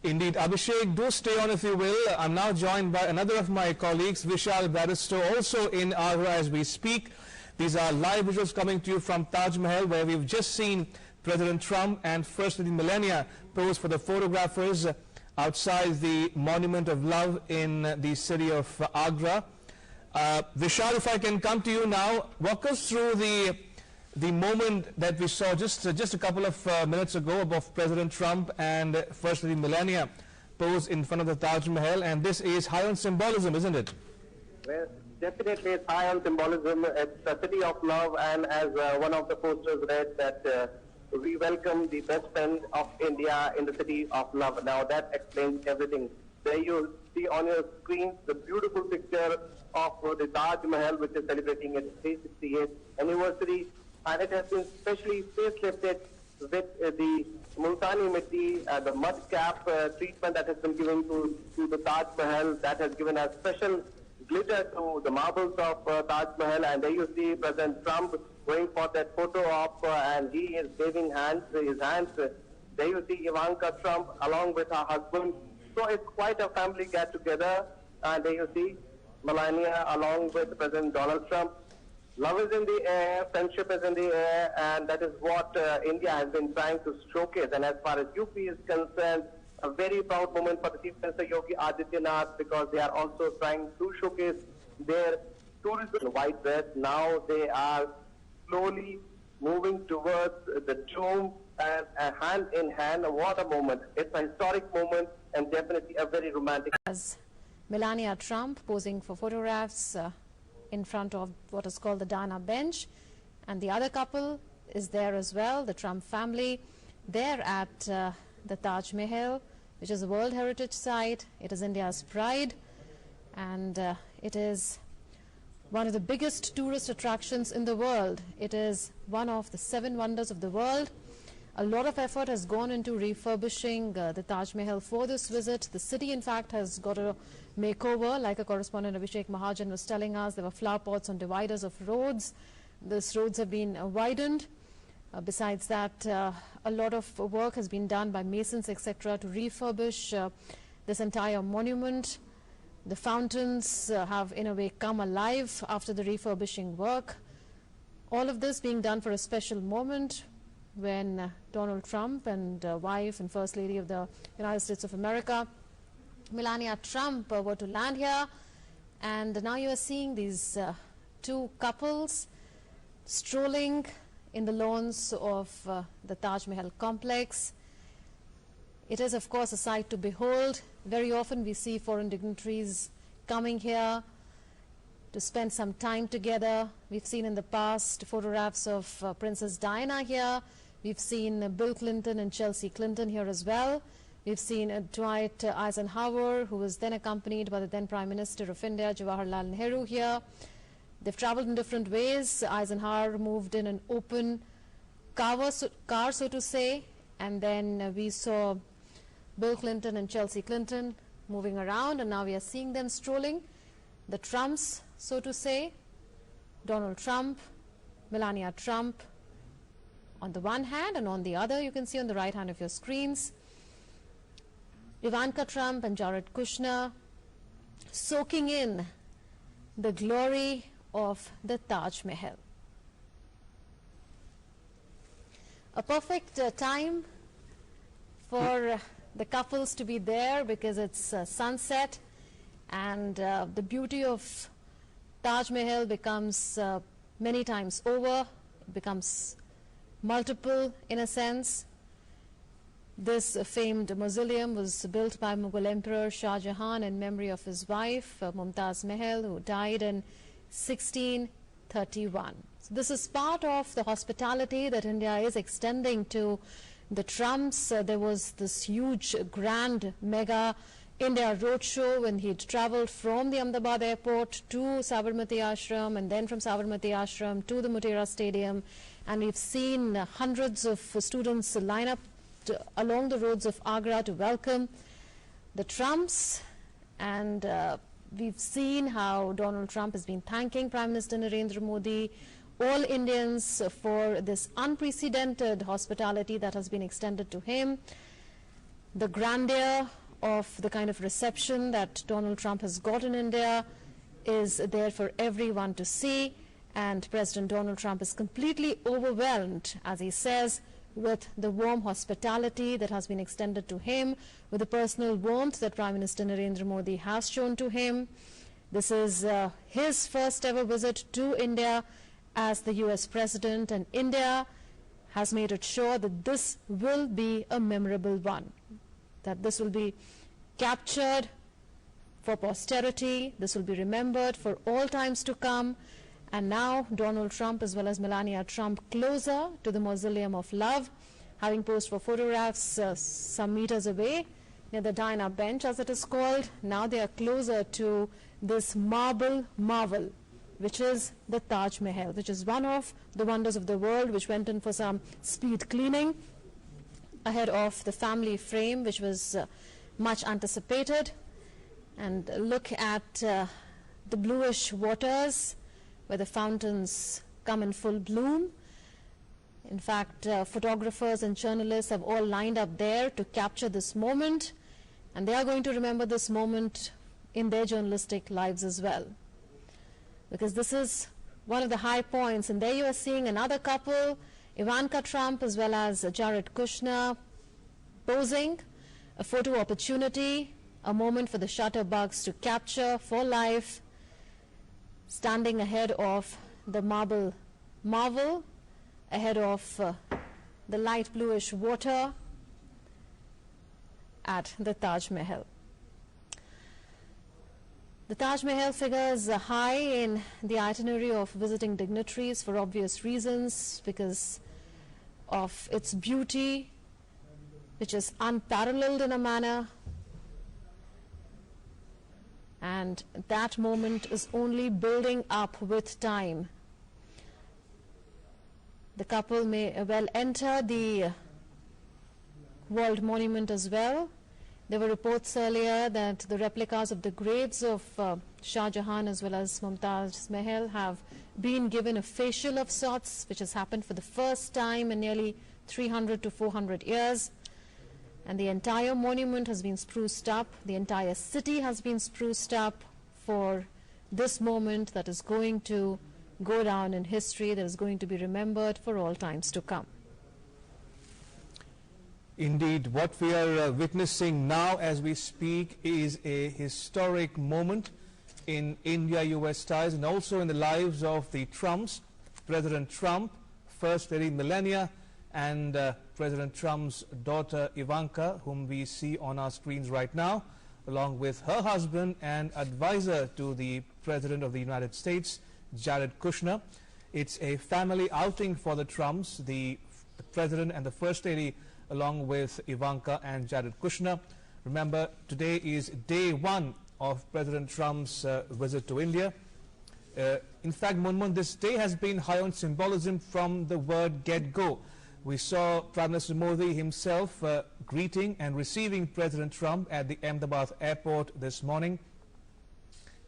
Indeed. Abhishek, do stay on if you will. I'm now joined by another of my colleagues, Vishal Barrister, also in Agra as we speak. These are live visuals coming to you from Taj Mahal, where we've just seen President Trump and First Lady Melania pose for the photographers outside the Monument of Love in the city of Agra. Vishal, if I can come to you now, walk us through the moment that we saw just a couple of minutes ago of President Trump and First Lady Melania pose in front of the Taj Mahal, and this is high on symbolism, isn't it? Well, definitely it's high on symbolism. It's a city of love, and as one of the posters read, that we welcome the best friend of India in the city of love. Now that explains everything. There you see on your screen the beautiful picture of the Taj Mahal, which is celebrating its 368th anniversary, and it has been specially facelifted with the Multani Mitti, the mud cap treatment that has been given to the Taj Mahal, that has given a special glitter to the marbles of Taj Mahal. And there you see President Trump going for that photo op, and he is waving his hands. There you see Ivanka Trump along with her husband. So it's quite a family get-together. And there you see Melania along with President Donald Trump. Love is in the air, friendship is in the air, and that is what India has been trying to showcase. And as far as UP is concerned, a very proud moment for the Chief Minister Yogi Adityanath, because they are also trying to showcase their tourism white dress. Now they are slowly moving towards the tomb and hand in hand. What a moment. It's a historic moment and definitely a very romantic. As Melania Trump posing for photographs in front of what is called the Diana bench, and the other couple is there as well, the Trump family. They're at the Taj Mahal, which is a World Heritage Site. It is India's pride, and it is one of the biggest tourist attractions in the world. It is one of the 7 wonders of the world. A lot of effort has gone into refurbishing the Taj Mahal for this visit. The city, in fact, has got a makeover, like a correspondent Abhishek Mahajan was telling us. There were flower pots on dividers of roads. These roads have been widened. Besides that, a lot of work has been done by masons, etc., to refurbish this entire monument. The fountains have, in a way, come alive after the refurbishing work. All of this being done for a special moment when Donald Trump and wife and First Lady of the United States of America, Melania Trump, were to land here. And now you are seeing these 2 couples strolling in the lawns of the Taj Mahal complex. It is, of course, a sight to behold. Very often we see foreign dignitaries coming here to spend some time together. We've seen in the past photographs of Princess Diana here. We've seen Bill Clinton and Chelsea Clinton here as well. We've seen Dwight Eisenhower, who was then accompanied by the then Prime Minister of India, Jawaharlal Nehru, here. They've traveled in different ways. Eisenhower moved in an open car, so to say, and then we saw Bill Clinton and Chelsea Clinton moving around, and now we are seeing them strolling. The Trumps, so to say, Donald Trump, Melania Trump on the one hand, and on the other you can see on the right hand of your screens, Ivanka Trump and Jared Kushner soaking in the glory of the Taj Mahal. A perfect time for the couples to be there because it's sunset, and the beauty of Taj Mahal becomes many times over. It becomes multiple in a sense. This famed mausoleum was built by Mughal Emperor Shah Jahan in memory of his wife Mumtaz Mahal, who died in 1631. So this is part of the hospitality that India is extending to the Trumps. There was this huge, grand, mega India roadshow when he had travelled from the Ahmedabad airport to Sabarmati Ashram, and then from Sabarmati Ashram to the Motera Stadium. And we've seen hundreds of students line up along the roads of Agra to welcome the Trumps. And we've seen how Donald Trump has been thanking Prime Minister Narendra Modi, all Indians, for this unprecedented hospitality that has been extended to him. The grandeur of the kind of reception that Donald Trump has got in India is there for everyone to see, and President Donald Trump is completely overwhelmed, as he says, with the warm hospitality that has been extended to him, with the personal warmth that Prime Minister Narendra Modi has shown to him. This is his first ever visit to India as the US President, and India has made it sure that this will be a memorable one, that this will be captured for posterity, this will be remembered for all times to come. And now Donald Trump as well as Melania Trump closer to the Mausoleum of Love, having posed for photographs some meters away near the Diana bench, as it is called. Now they are closer to this marble marvel, which is the Taj Mahal, which is one of the wonders of the world, which went in for some speed cleaning ahead of the family frame, which was much anticipated. And look at the bluish waters where the fountains come in full bloom. In fact, photographers and journalists have all lined up there to capture this moment, and they are going to remember this moment in their journalistic lives as well, because this is one of the high points. And there you are seeing another couple, Ivanka Trump as well as Jared Kushner, posing, a photo opportunity, a moment for the shutterbugs to capture for life, standing ahead of the marble marvel ahead of the light bluish water at the Taj Mahal. The Taj Mahal figures high in the itinerary of visiting dignitaries for obvious reasons, because of its beauty, which is unparalleled in a manner, and that moment is only building up with time. The couple may well enter the World Monument as well. There were reports earlier that the replicas of the graves of Shah Jahan as well as Mumtaz Mahal have been given a facial of sorts, which has happened for the first time in nearly 300 to 400 years. And the entire monument has been spruced up. The entire city has been spruced up for this moment that is going to go down in history, that is going to be remembered for all times to come. Indeed, what we are witnessing now as we speak is a historic moment in India-US ties and also in the lives of the Trumps, President Trump, First Lady Melania, and President Trump's daughter Ivanka, whom we see on our screens right now, along with her husband and advisor to the President of the United States, Jared Kushner. It's a family outing for the Trumps, the President and the First Lady, along with Ivanka and Jared Kushner. Remember, today is day one of President Trump's visit to India. In fact, Munmun, this day has been high on symbolism from the word get-go. We saw Prime Minister Modi himself greeting and receiving President Trump at the Ahmedabad airport this morning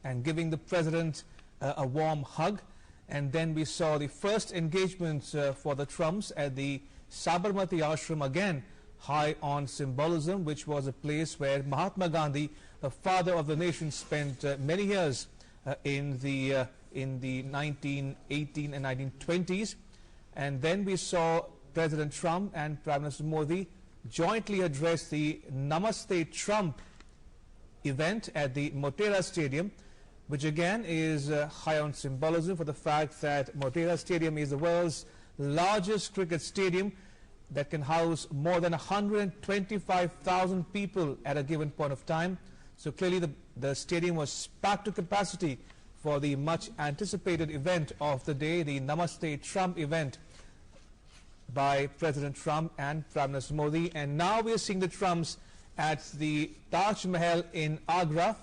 and giving the President a warm hug. And then we saw the first engagement for the Trumps at the Sabarmati Ashram, again high on symbolism, which was a place where Mahatma Gandhi, the father of the nation, spent many years in the 1918 and 1920s. And then we saw President Trump and Prime Minister Modi jointly address the Namaste Trump event at the Motera Stadium, which again is high on symbolism for the fact that Motera Stadium is the world's largest cricket stadium that can house more than 125,000 people at a given point of time. So clearly the stadium was packed to capacity for the much anticipated event of the day, the Namaste Trump event by President Trump and Prime Minister Modi. And now we are seeing the Trumps at the Taj Mahal in Agra,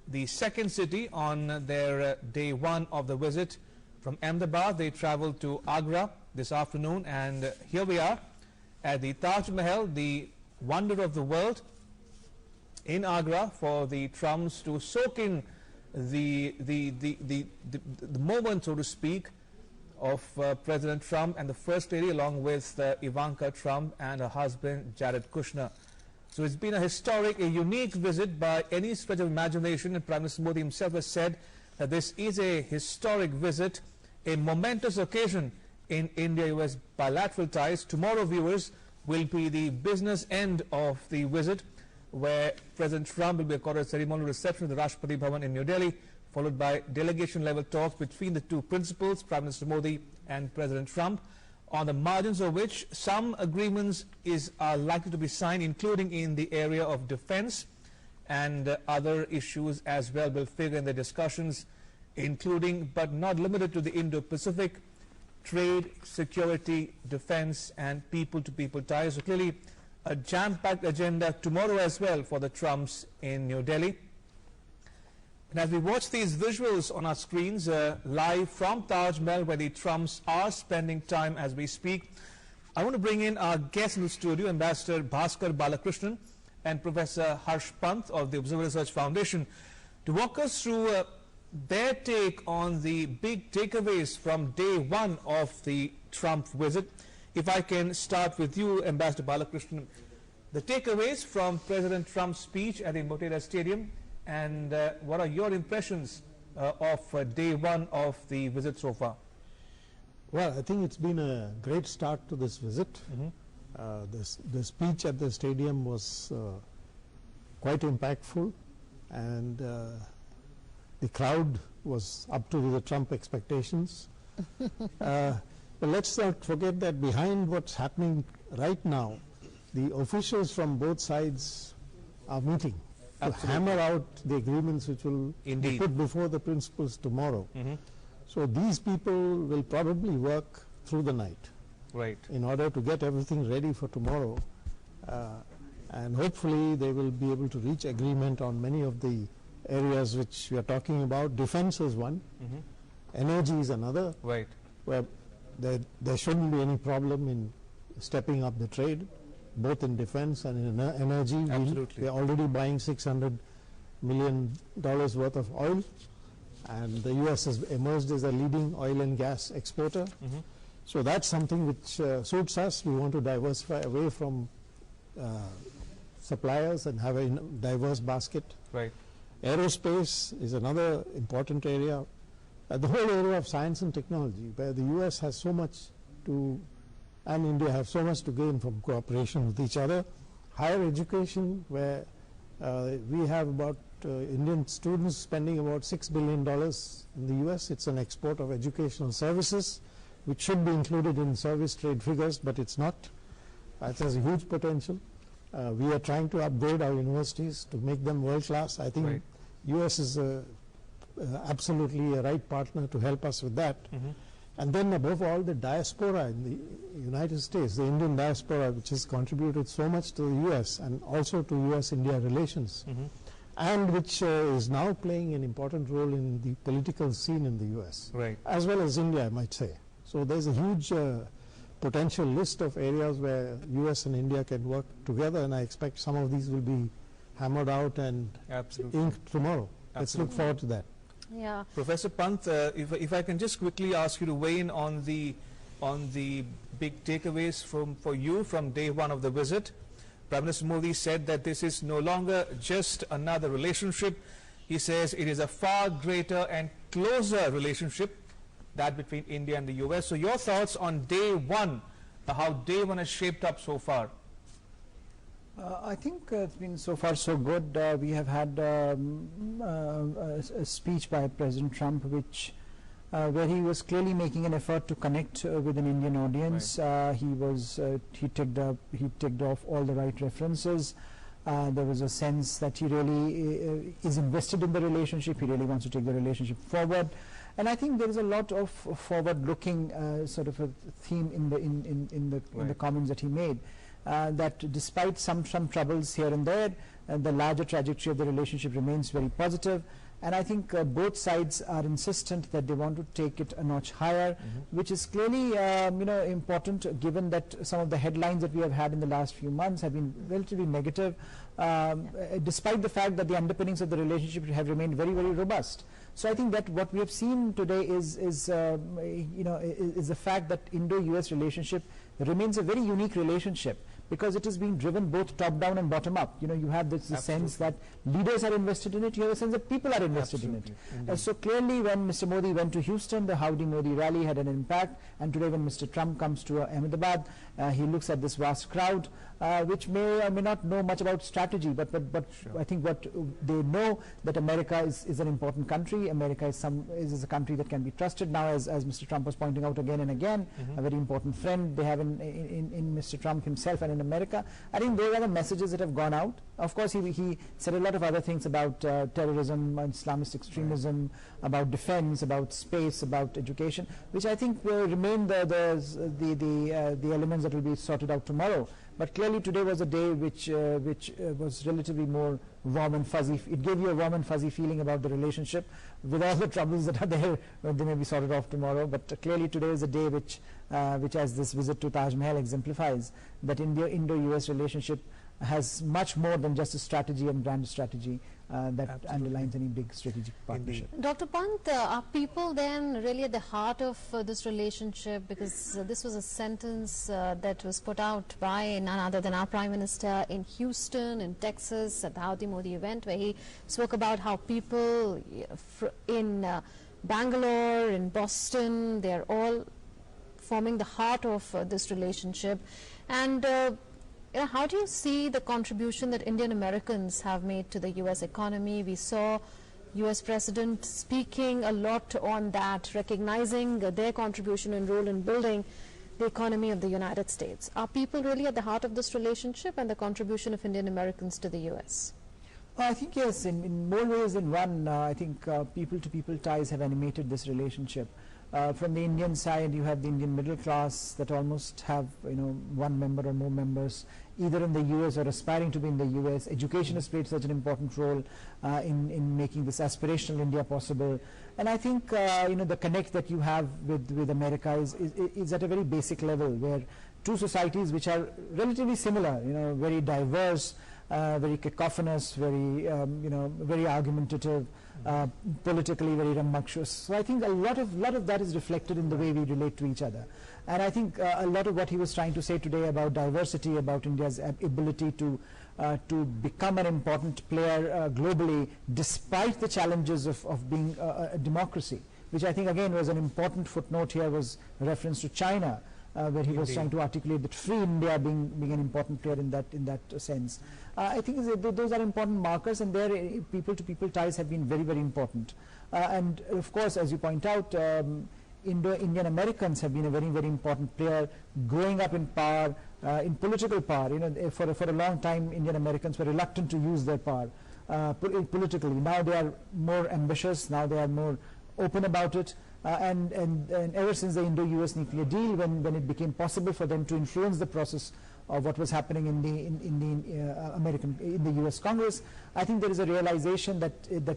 the second city on their day one of the visit. From Ahmedabad, they traveled to Agra this afternoon, and here we are at the Taj Mahal, the wonder of the world, in Agra, for the Trumps to soak in the moment, so to speak, of President Trump and the First Lady, along with Ivanka Trump and her husband Jared Kushner. So it's been a historic, a unique visit by any stretch of imagination, and Prime Minister Modi himself has said that this is a historic visit, a momentous occasion in India-US bilateral ties. Tomorrow, viewers, will be the business end of the visit, where President Trump will be accorded a ceremonial reception at the Rashtrapati Bhavan in New Delhi, followed by delegation-level talks between the two principals, Prime Minister Modi and President Trump, on the margins of which some agreements are likely to be signed, including in the area of defense, and other issues as well will figure in the discussions, including but not limited to the Indo-Pacific, trade, security, defense, and people-to-people ties. So clearly a jam-packed agenda tomorrow as well for the Trumps in New Delhi. And as we watch these visuals on our screens live from Taj Mahal, where the Trumps are spending time as we speak, I want to bring in our guests in the studio, Ambassador Bhaskar Balakrishnan and Professor Harsh Pant of the Observer Research Foundation, to walk us through their take on the big takeaways from day one of the Trump visit. If I can start with you, Ambassador Balakrishnan, the takeaways from President Trump's speech at the Motera Stadium, and what are your impressions of day one of the visit so far? Well, I think it's been a great start to this visit. The speech at the stadium was quite impactful, and the crowd was up to the Trump expectations. But let's not forget that behind what's happening right now, the officials from both sides are meeting to hammer out the agreements which will be put before the principals tomorrow. So these people will probably work through the night in order to get everything ready for tomorrow. And hopefully they will be able to reach agreement on many of the areas which we are talking about. Defense is one, energy is another, where there shouldn't be any problem in stepping up the trade, both in defense and in energy. We are already buying $600 million worth of oil, and the US has emerged as a leading oil and gas exporter. So that's something which suits us. We want to diversify away from suppliers and have a diverse basket. Aerospace is another important area. The whole area of science and technology, where the US has so much to, and India have so much to gain from cooperation with each other. Higher education, where we have about Indian students spending about $6 billion in the US. It's an export of educational services, which should be included in service trade figures, but it's not. It has a huge potential. We are trying to upgrade our universities to make them world class. I think US is absolutely a right partner to help us with that. And then above all, the diaspora in the United States, the Indian diaspora, which has contributed so much to the US and also to US-India relations, and which is now playing an important role in the political scene in the US, as well as India, I might say. So there's a huge potential list of areas where US and India can work together, and I expect some of these will be hammered out and inked tomorrow. Let's look forward to that. Yeah. Professor Pant, if I can just quickly ask you to weigh in on the big takeaways for you from day one of the visit. Prime Minister Modi said that this is no longer just another relationship. He says it is a far greater and closer relationship, that between India and the US. So your thoughts on day one, how day one has shaped up so far? I think it's been so far so good. We have had a speech by President Trump, which where he was clearly making an effort to connect with an Indian audience. He ticked off all the right references. There was a sense that he really is invested in the relationship. He really wants to take the relationship forward. And I think there is a lot of forward-looking sort of a theme in the comments that he made. That despite some troubles here and there, the larger trajectory of the relationship remains very positive. And I think both sides are insistent that they want to take it a notch higher, which is clearly important, given that some of the headlines that we have had in the last few months have been relatively negative, despite the fact that the underpinnings of the relationship have remained very, very robust. So I think that what we have seen today is the fact that Indo-US relationship remains a very unique relationship, because it is being driven both top down and bottom up. You have this sense that leaders are invested in it, you have a sense that people are invested in it. So clearly when Mr. Modi went to Houston, the Howdy Modi rally had an impact, and today when Mr. Trump comes to Ahmedabad, he looks at this vast crowd, which may or may not know much about strategy, but I think what they know, that America is an important country. America is a country that can be trusted now, as Mr. Trump was pointing out again and again, a very important friend they have in Mr. Trump himself and in America. I think those are the messages that have gone out. Of course, he said a lot of other things about terrorism, Islamist extremism, about defense, about space, about education, which I think will remain the elements that will be sorted out tomorrow. But clearly today was a day which was relatively more warm and fuzzy. It gave you a warm and fuzzy feeling about the relationship, with all the troubles that are there. They may be sorted off tomorrow, but clearly today is a day which as this visit to Taj Mahal exemplifies, that Indo-US relationship has much more than just a strategy and brand strategy that underlines any big strategic partnership. Dr. Pant, are people then really at the heart of this relationship? Because this was a sentence that was put out by none other than our Prime Minister in Houston, in Texas, at the Howdy Modi event, where he spoke about how people in Bangalore, in Boston, they're all forming the heart of this relationship. And how do you see the contribution that Indian Americans have made to the US economy? We saw US President speaking a lot on that, recognizing their contribution and role in building the economy of the United States. Are people really at the heart of this relationship and the contribution of Indian Americans to the US? I think yes, in more ways than one. I think people-to-people ties have animated this relationship. From the Indian side, you have the Indian middle class that almost have one member or more members either in the US or aspiring to be in the US. Education has played such an important role in making this aspirational India possible. And I think the connect that you have with America is at a very basic level, where two societies which are relatively similar, very diverse, very cacophonous, very very argumentative, politically very rambunctious. So I think a lot of that is reflected in the way we relate to each other. And I think a lot of what he was trying to say today about diversity, about India's ability to become an important player globally, despite the challenges of being a democracy, which I think again was an important footnote here, was a reference to China, where he was trying to articulate that free India being an important player in that sense. I think those are important markers, and their people-to-people ties have been very, very important. And of course, as you point out, Indian Americans have been a very, very important player, growing up in power, in political power. For a long time, Indian Americans were reluctant to use their power politically. Now they are more ambitious. Now they are more open about it. And ever since the Indo-US nuclear deal, when it became possible for them to influence the process of what was happening in the US Congress, I think there is a realization that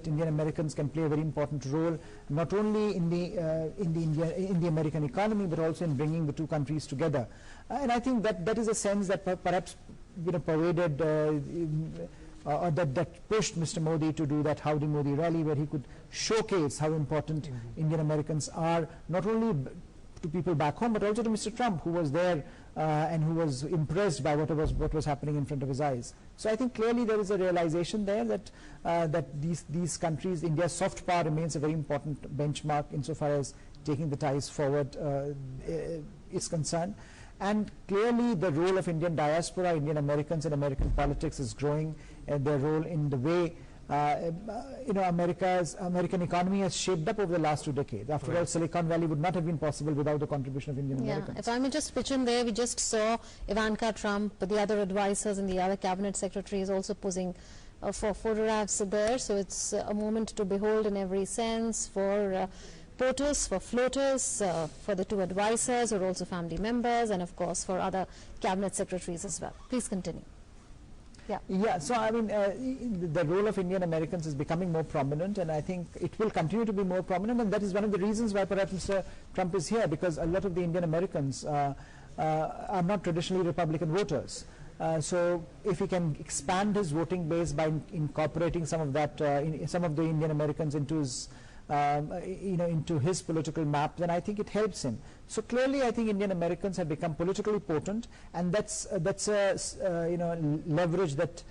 Indian Americans can play a very important role, not only in the American economy, but also in bringing the two countries together. And I think that is a sense that perhaps pervaded or that pushed Mr. Modi to do that Howdy Modi rally, where he could showcase how important Indian Americans are, not only to people back home, but also to Mr. Trump, who was there and who was impressed by what was happening in front of his eyes. So I think clearly there is a realization there that these countries, India's soft power remains a very important benchmark insofar as taking the ties forward is concerned. And clearly the role of Indian diaspora, Indian Americans in American politics is growing, and their role in the way American economy has shaped up over the last 2 decades. After all, Silicon Valley would not have been possible without the contribution of Indian Americans. If I may just pitch in there, we just saw Ivanka Trump, the other advisors and the other cabinet secretaries also posing for photographs there. So it's a moment to behold in every sense for porters, for floaters, for the two advisors who are also family members, and of course for other cabinet secretaries as well. Please continue. Yeah, so I mean, the role of Indian Americans is becoming more prominent, and I think it will continue to be more prominent, and that is one of the reasons why perhaps Mr. Trump is here, because a lot of the Indian Americans are not traditionally Republican voters. So if he can expand his voting base by incorporating some of that, some of the Indian Americans into his into his political map, then I think it helps him. So clearly, I think Indian Americans have become politically potent, and that's a leverage that,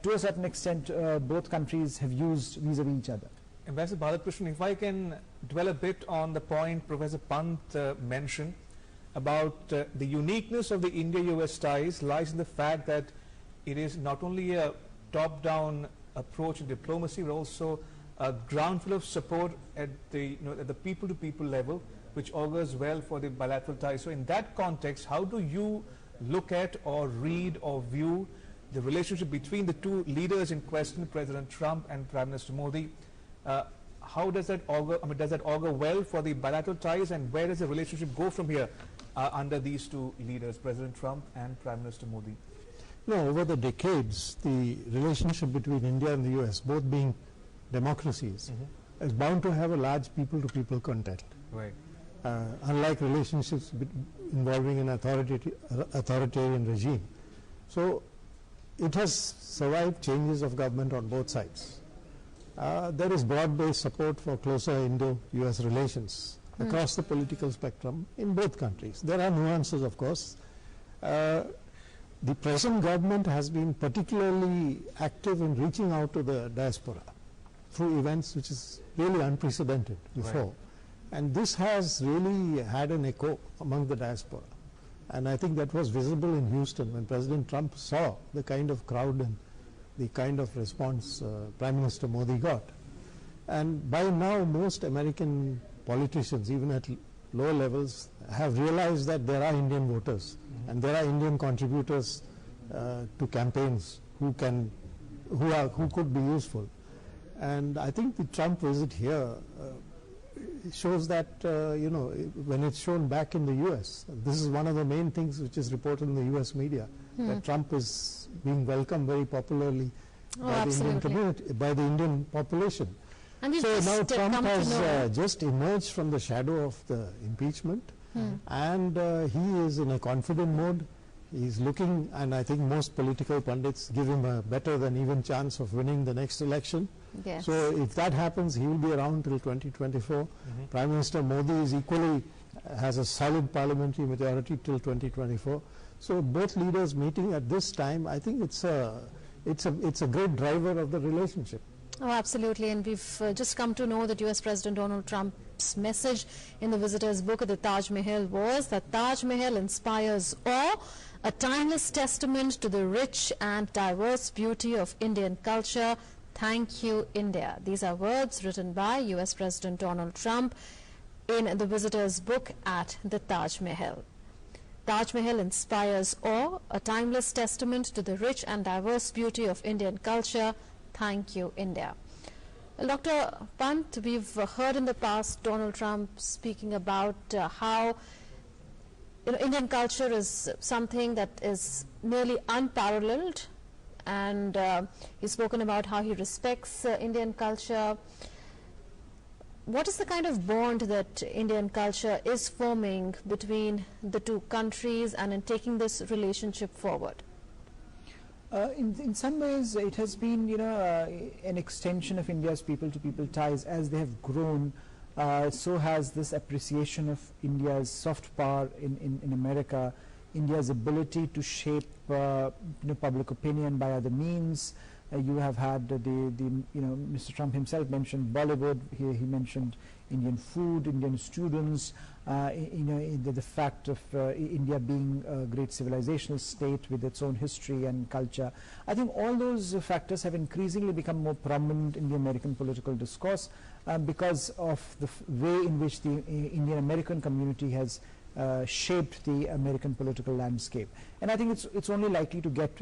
to a certain extent, both countries have used vis-a-vis each other. Ambassador Balakrishnan, if I can dwell a bit on the point Professor Pant mentioned about the uniqueness of the India-US ties lies in the fact that it is not only a top-down approach in diplomacy, but also a groundful of support at the at the people-to-people level, which augurs well for the bilateral ties. So in that context, how do you look at or read or view the relationship between the two leaders in question, President Trump and Prime Minister Modi? How does that augur? I mean, does that augur well for the bilateral ties, and where does the relationship go from here under these two leaders, President Trump and Prime Minister Modi? No, over the decades, the relationship between India and the US, both being democracies, is bound to have a large people-to-people contact. Right. Unlike relationships involving an authoritarian regime. So it has survived changes of government on both sides. There is broad-based support for closer Indo-US relations across the political spectrum in both countries. There are nuances, of course. The present government has been particularly active in reaching out to the diaspora through events which is really unprecedented before. Right. And this has really had an echo among the diaspora. And I think that was visible in Houston when President Trump saw the kind of crowd and the kind of response Prime Minister Modi got. And by now, most American politicians, even at lower levels, have realized that there are Indian voters and there are Indian contributors to campaigns who could be useful. And I think the Trump visit here shows that, when it's shown back in the U.S., this is one of the main things which is reported in the U.S. media, that Trump is being welcomed very popularly by the Indian community, by the Indian population. And so now Trump has just emerged from the shadow of the impeachment, and he is in a confident mode. He's looking, and I think most political pundits give him a better than even chance of winning the next election. Yes. So if that happens, he will be around till 2024. Prime Minister Modi is equally has a solid parliamentary majority till 2024. So both leaders meeting at this time, I think it's a great driver of the relationship. Oh, absolutely. And we've just come to know that US President Donald Trump's message in the visitor's book at the Taj Mahal was that Taj Mahal inspires awe, a timeless testament to the rich and diverse beauty of Indian culture. Thank you, India. These are words written by US President Donald Trump in the visitor's book at the Taj Mahal. Taj Mahal inspires awe, a timeless testament to the rich and diverse beauty of Indian culture. Thank you, India. Well, Dr. Pant, we've heard in the past Donald Trump speaking about how Indian culture is something that is nearly unparalleled, and he's spoken about how he respects Indian culture. What is the kind of bond that Indian culture is forming between the two countries and in taking this relationship forward? In some ways, it has been, an extension of India's people-to-people ties. As they have grown, so has this appreciation of India's soft power in America, India's ability to shape, public opinion by other means. You have had Mr. Trump himself mentioned Bollywood. He mentioned Indian food, Indian students. The fact of India being a great civilizational state with its own history and culture. I think all those factors have increasingly become more prominent in the American political discourse because of the way in which the Indian American community has shaped the American political landscape. And I think it's only likely to get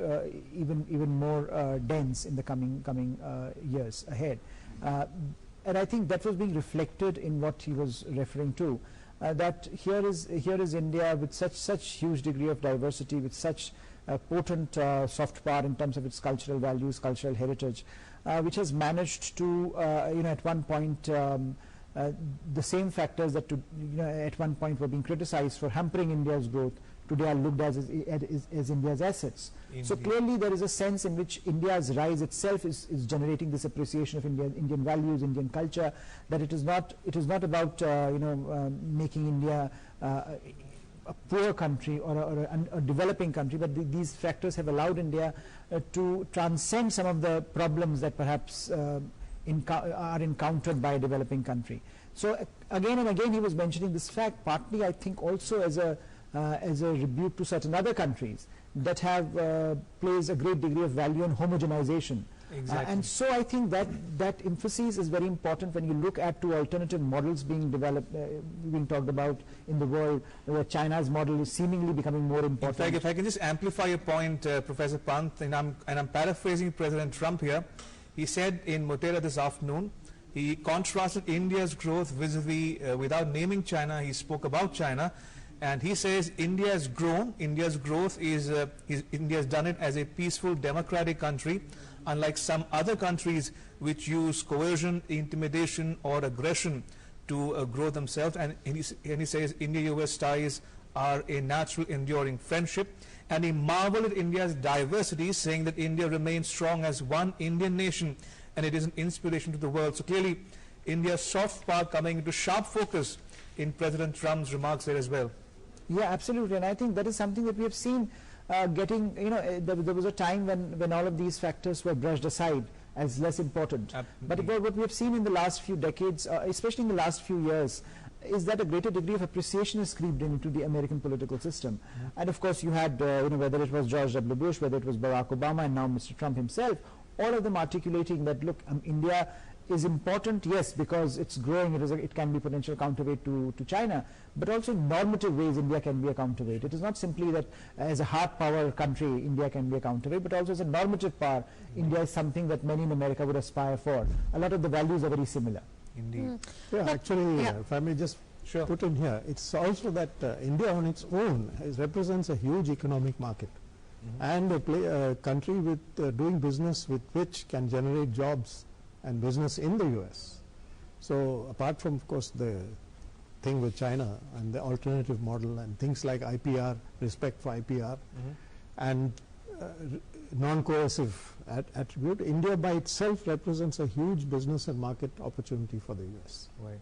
even more dense in the coming years ahead. And I think that was being reflected in what he was referring to. That here is India with such huge degree of diversity, with such potent soft power in terms of its cultural values, cultural heritage, which has managed to, at one point, the same factors that at one point were being criticized for hampering India's growth, today are looked as India's assets. Indeed. So clearly there is a sense in which India's rise itself is generating this appreciation of Indian values, Indian culture, that it is not about making India a poor country or a developing country, but these factors have allowed India to transcend some of the problems that perhaps are encountered by a developing country. So again and again he was mentioning this fact, partly I think also as a rebuke to certain other countries that have placed a great degree of value on homogenization. Exactly. And so I think that emphasis is very important when you look at two alternative models being developed, being talked about in the world, where China's model is seemingly becoming more important. In fact, if I can just amplify your point, Professor Pant, and I'm paraphrasing President Trump here. He said in Motera this afternoon, he contrasted India's growth vis-a-vis, without naming China, he spoke about China. And he says India has grown. India's growth India has done it as a peaceful, democratic country, unlike some other countries which use coercion, intimidation, or aggression to grow themselves. And he says India-US ties are a natural, enduring friendship. And he marveled at India's diversity, saying that India remains strong as one Indian nation, and it is an inspiration to the world. So clearly, India's soft power coming into sharp focus in President Trump's remarks there as well. Yeah, absolutely, and I think that is something that we have seen getting, there was a time when all of these factors were brushed aside as less important. But what we have seen in the last few decades, especially in the last few years, is that a greater degree of appreciation has creeped into the American political system. And of course you had, whether it was George W. Bush, whether it was Barack Obama, and now Mr. Trump himself, all of them articulating that, look, India is important, yes, because it's growing, it can be potential counterweight to China, but also in normative ways India can be a counterweight. It is not simply that as a hard power country India can be a counterweight, but also as a normative power India is something that many in America would aspire for. A lot of the values are very similar. Indeed. Yeah, actually, if I may just put in here, it's also that India on its own represents a huge economic market. And a country with doing business with which can generate jobs and business in the US. So apart from, of course, the thing with China and the alternative model and things like IPR, respect for IPR, and non-coercive attribute, India by itself represents a huge business and market opportunity for the US. Right.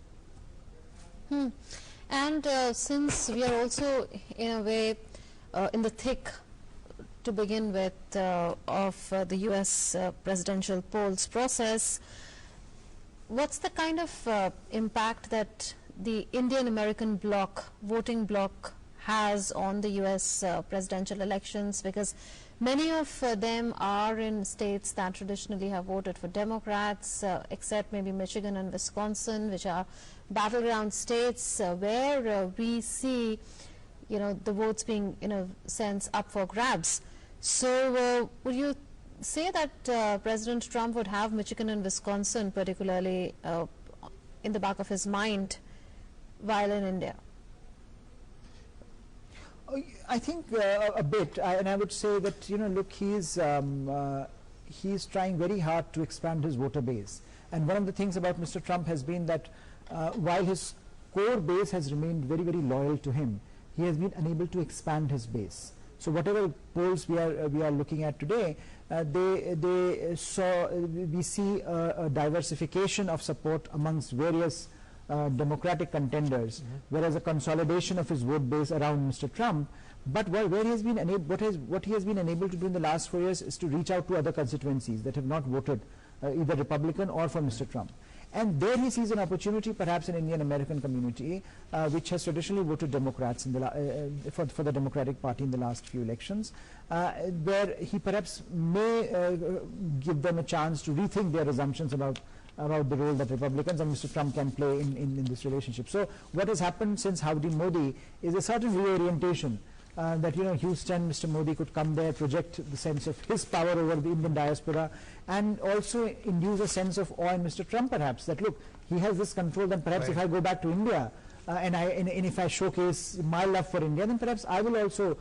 And since we are also in a way in the thick to begin with of the US presidential polls process, what's the kind of impact that the Indian-American bloc, voting bloc, has on the US presidential elections? Because many of them are in states that traditionally have voted for Democrats, except maybe Michigan and Wisconsin, which are battleground states where we see, you know, the votes being, in a sense, up for grabs. So would you say that President Trump would have Michigan and Wisconsin particularly in the back of his mind while in India? I think a bit, and I would say that, you know, look, he's trying very hard to expand his voter base. And one of the things about Mr. Trump has been that while his core base has remained very, very loyal to him, he has been unable to expand his base. So whatever polls we are looking at today, we see a diversification of support amongst various Democratic contenders, whereas a consolidation of his vote base around Mr. Trump. But where he has been what he has been unable to do in the last 4 years is to reach out to other constituencies that have not voted either Republican or for Mr. Trump. And there he sees an opportunity, perhaps an Indian American community, which has traditionally voted Democrats in the for the Democratic Party in the last few elections, where he perhaps may give them a chance to rethink their assumptions about the role that Republicans and Mr. Trump can play in this relationship. So what has happened since Howdy Modi is a certain reorientation. That, you know, Houston, Mr. Modi could come there, project the sense of his power over the Indian diaspora, and also induce a sense of awe in Mr. Trump, perhaps, that look, he has this control, then perhaps if I go back to India and if I showcase my love for India, then perhaps I will also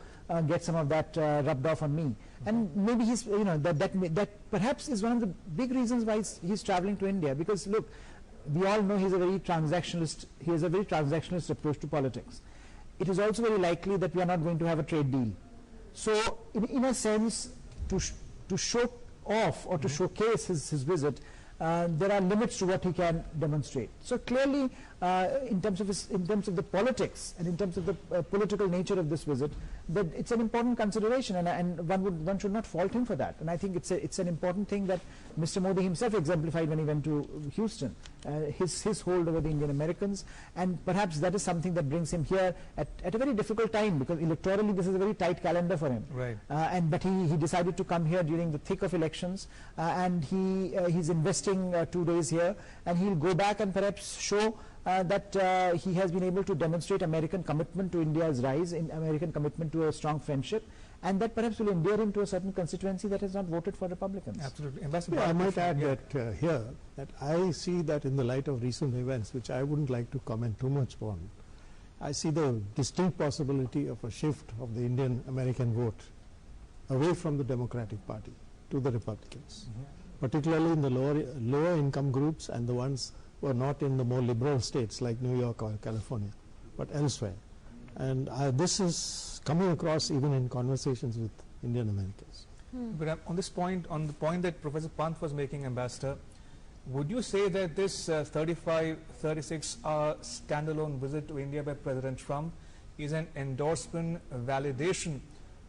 get some of that rubbed off on me. And maybe he's, you know, that perhaps is one of the big reasons why he's traveling to India, because look, we all know he's a very transactionalist, he has a very transactionalist approach to politics. It is also very likely that we are not going to have a trade deal. So in a sense, to show off or to showcase his visit, there are limits to what he can demonstrate. So clearly, in terms of the politics and in terms of the political nature of this visit, that it's an important consideration, and one should not fault him for that. And I think it's an important thing that Mr. Modi himself exemplified when he went to Houston, his hold over the Indian Americans, and perhaps that is something that brings him here at a very difficult time, because electorally this is a very tight calendar for him. Right. But he decided to come here during the thick of elections, and he's investing 2 days here, and he'll go back and perhaps show that he has been able to demonstrate American commitment to India's rise, in American commitment to a strong friendship, and that perhaps will endear him to a certain constituency that has not voted for Republicans. Absolutely. Yeah, I might add that here, that I see that in the light of recent events, which I wouldn't like to comment too much on, I see the distinct possibility of a shift of the Indian American vote away from the Democratic Party to the Republicans, particularly in the lower income groups and the ones who are not in the more liberal states like New York or California, but elsewhere. And this is coming across even in conversations with Indian Americans. But on this point, on the point that Professor Pant was making, Ambassador, would you say that this 36-hour standalone visit to India by President Trump is an endorsement, a validation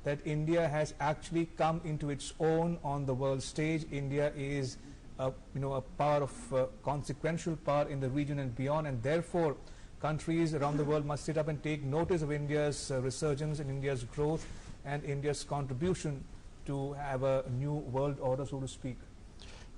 that India has actually come into its own on the world stage? India is a power of consequential power in the region and beyond, and therefore countries around the world must sit up and take notice of India's resurgence and India's growth and India's contribution to have a new world order, so to speak.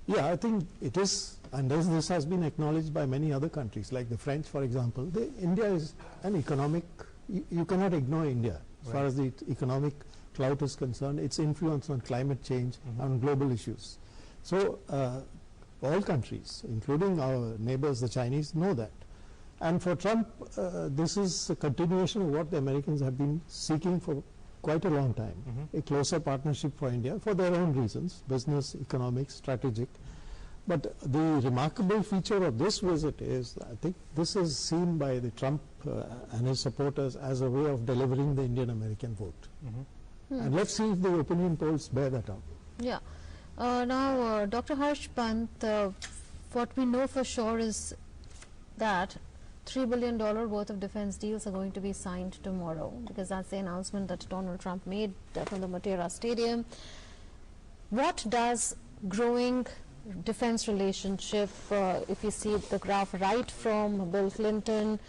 Yeah, I think it is, and this has been acknowledged by many other countries, like the French, for example. India is an economic, you cannot ignore India as far as the economic clout is concerned, its influence on climate change, on global issues. So all countries, including our neighbors, the Chinese, know that. And for Trump, this is a continuation of what the Americans have been seeking for quite a long time, a closer partnership for India for their own reasons, business, economic, strategic. But the remarkable feature of this visit is, I think this is seen by the Trump and his supporters as a way of delivering the Indian-American vote. And let's see if the opinion polls bear that out. Yeah. Now, Dr. Harsh Pant, what we know for sure is that $3 billion worth of defense deals are going to be signed tomorrow, because that's the announcement that Donald Trump made from the Motera Stadium. What does growing defense relationship, if you see the graph right from Bill Clinton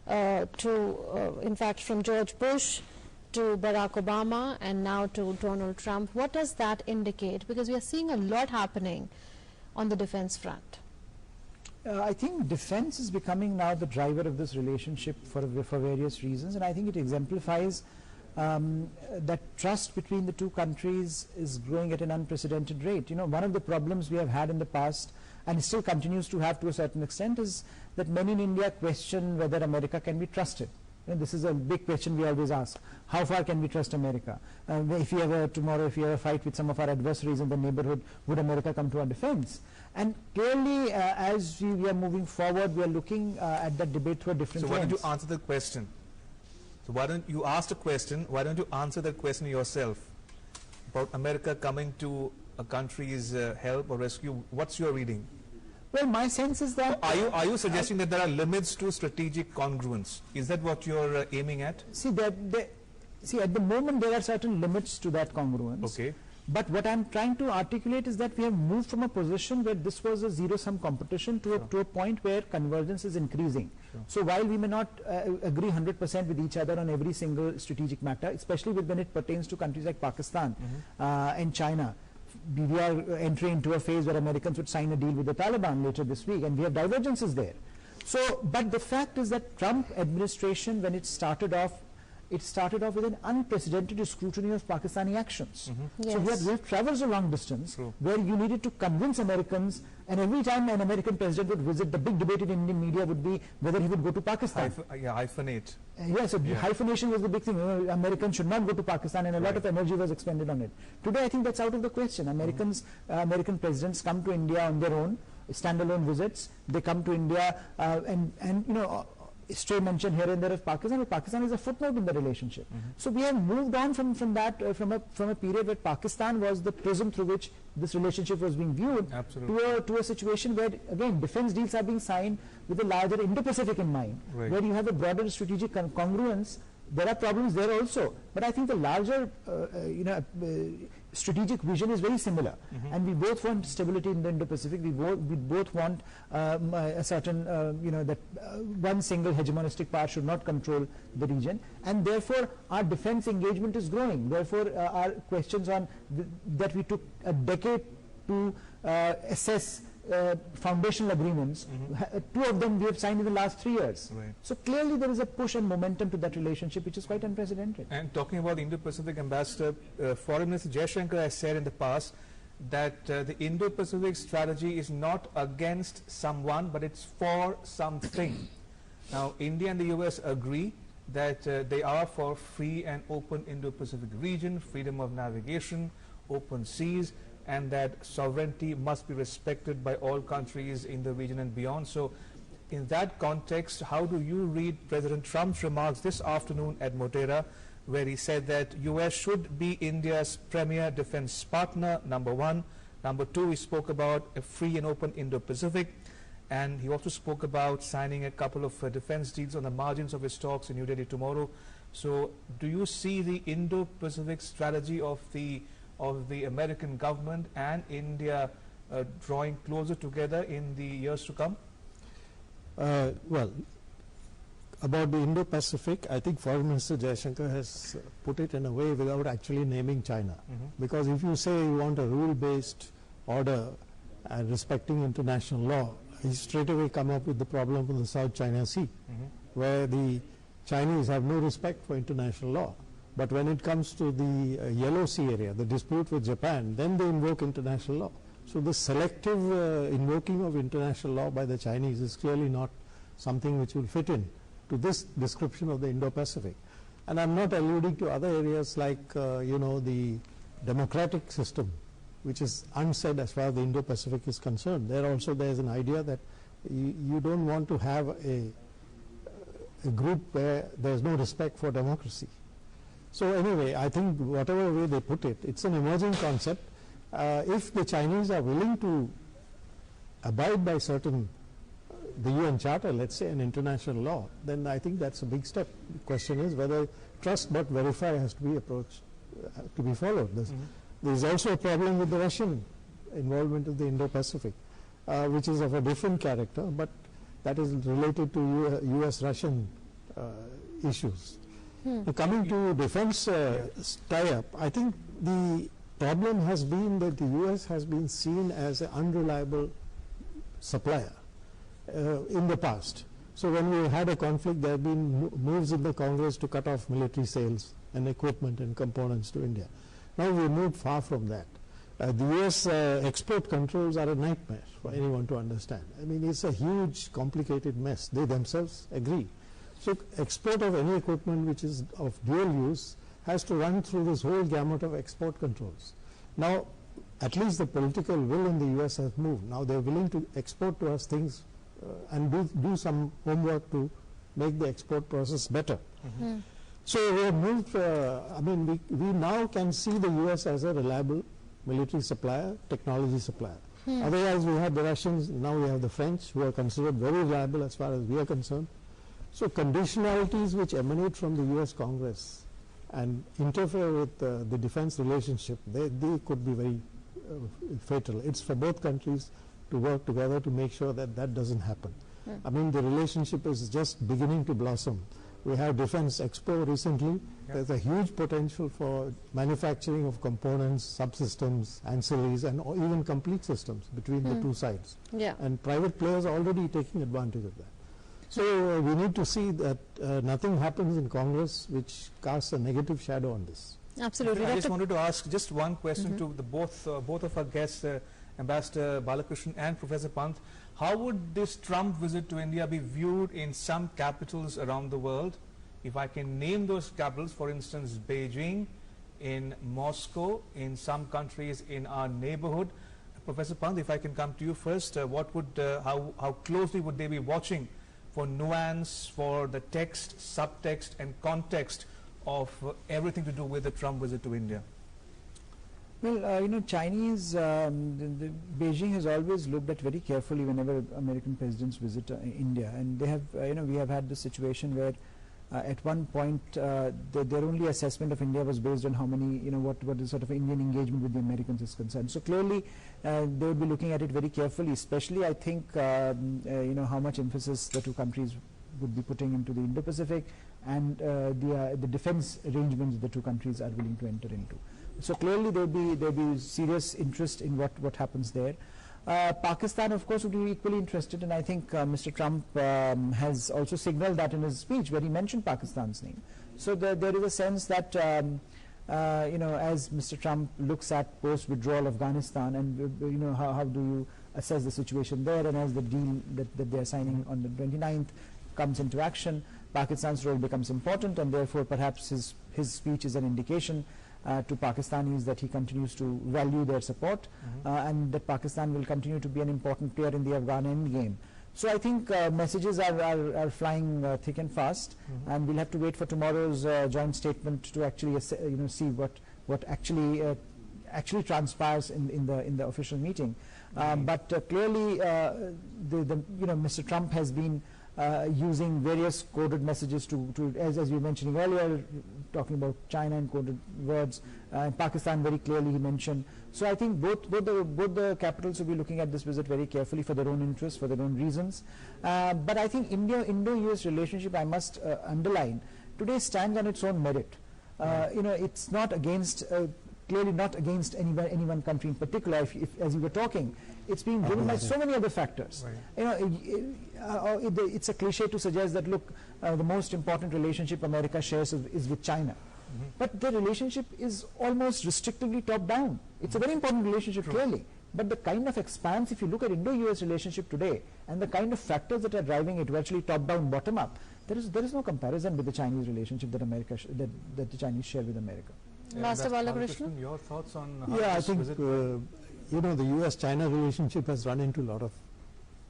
to, in fact, from George Bush to Barack Obama and now to Donald Trump, what does that indicate? Because we are seeing a lot happening on the defense front. I think defense is becoming now the driver of this relationship for various reasons, and I think it exemplifies that trust between the two countries is growing at an unprecedented rate. You know, one of the problems we have had in the past, and still continues to have to a certain extent, is that many in India question whether America can be trusted. And this is a big question we always ask. How far can we trust America? If we ever, tomorrow, if we ever fight with some of our adversaries in the neighborhood, would America come to our defense? And clearly, as we are moving forward, we are looking at that debate through a different lens. So why don't you answer the question? So why don't you ask the question, why don't you answer that question yourself? About America coming to a country's help or rescue, what's your reading? Well, my sense is that... Are you suggesting that there are limits to strategic congruence? Is that what you're aiming at? See, at the moment there are certain limits to that congruence. Okay. But what I'm trying to articulate is that we have moved from a position where this was a zero-sum competition to a point where convergence is increasing. So while we may not agree 100% with each other on every single strategic matter, especially when it pertains to countries like Pakistan and China, we are entering into a phase where Americans would sign a deal with the Taliban later this week, and we have divergences there. So, but the fact is that Trump administration, when it started off with an unprecedented scrutiny of Pakistani actions. So we have traversed a long distance where you needed to convince Americans, and every time an American president would visit, the big debate in Indian media would be whether he would go to Pakistan. Hyphenate. Yes, hyphenation was the big thing. Americans should not go to Pakistan, and a lot of energy was expended on it. Today, I think that's out of the question. American presidents come to India on their own, standalone visits. They come to India and you know, stray mention here and there of Pakistan, but Pakistan is a footnote in the relationship. So we have moved on from that from a period where Pakistan was the prism through which this relationship was being viewed to a situation where, again, defense deals are being signed with a larger Indo-Pacific in mind, where you have a broader strategic congruence. There are problems there also, but I think the larger strategic vision is very similar, and we both want stability in the Indo-Pacific. We both want a certain that one single hegemonistic power should not control the region, and therefore our defense engagement is growing. Therefore our questions on that we took a decade to assess foundational agreements, two of them we have signed in the last 3 years. So clearly there is a push and momentum to that relationship, which is quite unprecedented. And talking about the Indo-Pacific, Ambassador, Foreign Minister Jaishankar has said in the past that the Indo-Pacific strategy is not against someone, but it's for something. Now, India and the US agree that they are for free and open Indo-Pacific region, freedom of navigation, open seas, and that sovereignty must be respected by all countries in the region and beyond. So in that context, how do you read President Trump's remarks this afternoon at Motera, where he said that US should be India's premier defense partner, number one. Number two, he spoke about a free and open Indo-Pacific, and he also spoke about signing a couple of defense deals on the margins of his talks in New Delhi tomorrow. So do you see the Indo-Pacific strategy of the American government and India drawing closer together in the years to come? Well, about the Indo-Pacific, I think Foreign Minister Jaishankar has put it in a way without actually naming China. Because if you say you want a rule-based order and respecting international law, he straight away come up with the problem of the South China Sea, where the Chinese have no respect for international law. But when it comes to the Yellow Sea area, the dispute with Japan, then they invoke international law. So the selective invoking of international law by the Chinese is clearly not something which will fit in to this description of the Indo-Pacific. And I'm not alluding to other areas like, the democratic system, which is unsaid as far as the Indo-Pacific is concerned. There also there is an idea that you don't want to have a group where there is no respect for democracy. So anyway, I think whatever way they put it, it's an emerging concept. If the Chinese are willing to abide by certain, the UN Charter, let's say, and international law, then I think that's a big step. The question is whether trust but verify has to be approached, to be followed. There's also a problem with the Russian involvement in the Indo-Pacific, which is of a different character, but that is related to US-Russian issues. Coming to defense tie-up, I think the problem has been that the US has been seen as an unreliable supplier in the past. So when we had a conflict, there have been moves in the Congress to cut off military sales and equipment and components to India. Now we moved far from that. The US export controls are a nightmare for anyone to understand. I mean, it's a huge, complicated mess. They themselves agree. So export of any equipment which is of dual use has to run through this whole gamut of export controls. Now, at least the political will in the US has moved. Now they're willing to export to us things and do some homework to make the export process better. So we have moved, we now can see the US as a reliable military supplier, technology supplier. Otherwise we had the Russians, now we have the French, who are considered very reliable as far as we are concerned. So conditionalities which emanate from the US Congress and interfere with the defense relationship, they could be very fatal. It's for both countries to work together to make sure that that doesn't happen. I mean, the relationship is just beginning to blossom. We have Defense Expo recently. There's a huge potential for manufacturing of components, subsystems, ancillaries, and even complete systems between the two sides. And private players are already taking advantage of that. So we need to see that nothing happens in Congress which casts a negative shadow on this. Absolutely. I just wanted to ask just one question to the both of our guests, Ambassador Balakrishnan and Professor Pant. How would this Trump visit to India be viewed in some capitals around the world? If I can name those capitals, for instance, Beijing, in Moscow, in some countries in our neighborhood. Professor Pant, if I can come to you first, what would, how closely would they be watching for nuance, for the text, subtext and context of everything to do with the Trump visit to India? Well, Chinese, Beijing has always looked at very carefully whenever American presidents visit India, and they have, we have had this situation where at one point their only assessment of India was based on how many, what the sort of Indian engagement with the Americans is concerned. So clearly they would be looking at it very carefully, especially I think, how much emphasis the two countries would be putting into the Indo-Pacific and the defense arrangements the two countries are willing to enter into. So clearly there will be serious interest in what happens there. Pakistan, of course, would be equally interested, and I think Mr. Trump has also signaled that in his speech where he mentioned Pakistan's name. So there is a sense that, as Mr. Trump looks at post-withdrawal Afghanistan and, how do you assess the situation there, and as the deal that they are signing on the 29th comes into action, Pakistan's role becomes important, and therefore perhaps his speech is an indication to Pakistanis that he continues to value their support and that Pakistan will continue to be an important player in the Afghan endgame. So I think messages are flying thick and fast, and we'll have to wait for tomorrow's joint statement to actually see what actually transpires in the official meeting. But clearly, Mr. Trump has been using various coded messages to as we were mentioning earlier, talking about China in coded words, Pakistan very clearly he mentioned. So I think both the capitals will be looking at this visit very carefully for their own interests, for their own reasons. But I think Indo-US relationship, I must underline, today stands on its own merit. It's not against, clearly not against any one country in particular. If as you were talking, it's being driven by so many other factors. Right. You know, it's a cliche to suggest that, look, the most important relationship America shares is with China. But the relationship is almost restrictively top-down. It's a very important relationship, clearly. But the kind of expanse, if you look at Indo-US relationship today, and the kind of factors that are driving it, virtually top-down, bottom-up, there is no comparison with the Chinese relationship that that the Chinese share with America. Master Balakrishnan, your thoughts on how Yeah, I this think visit you know, the US-China relationship has run into a lot of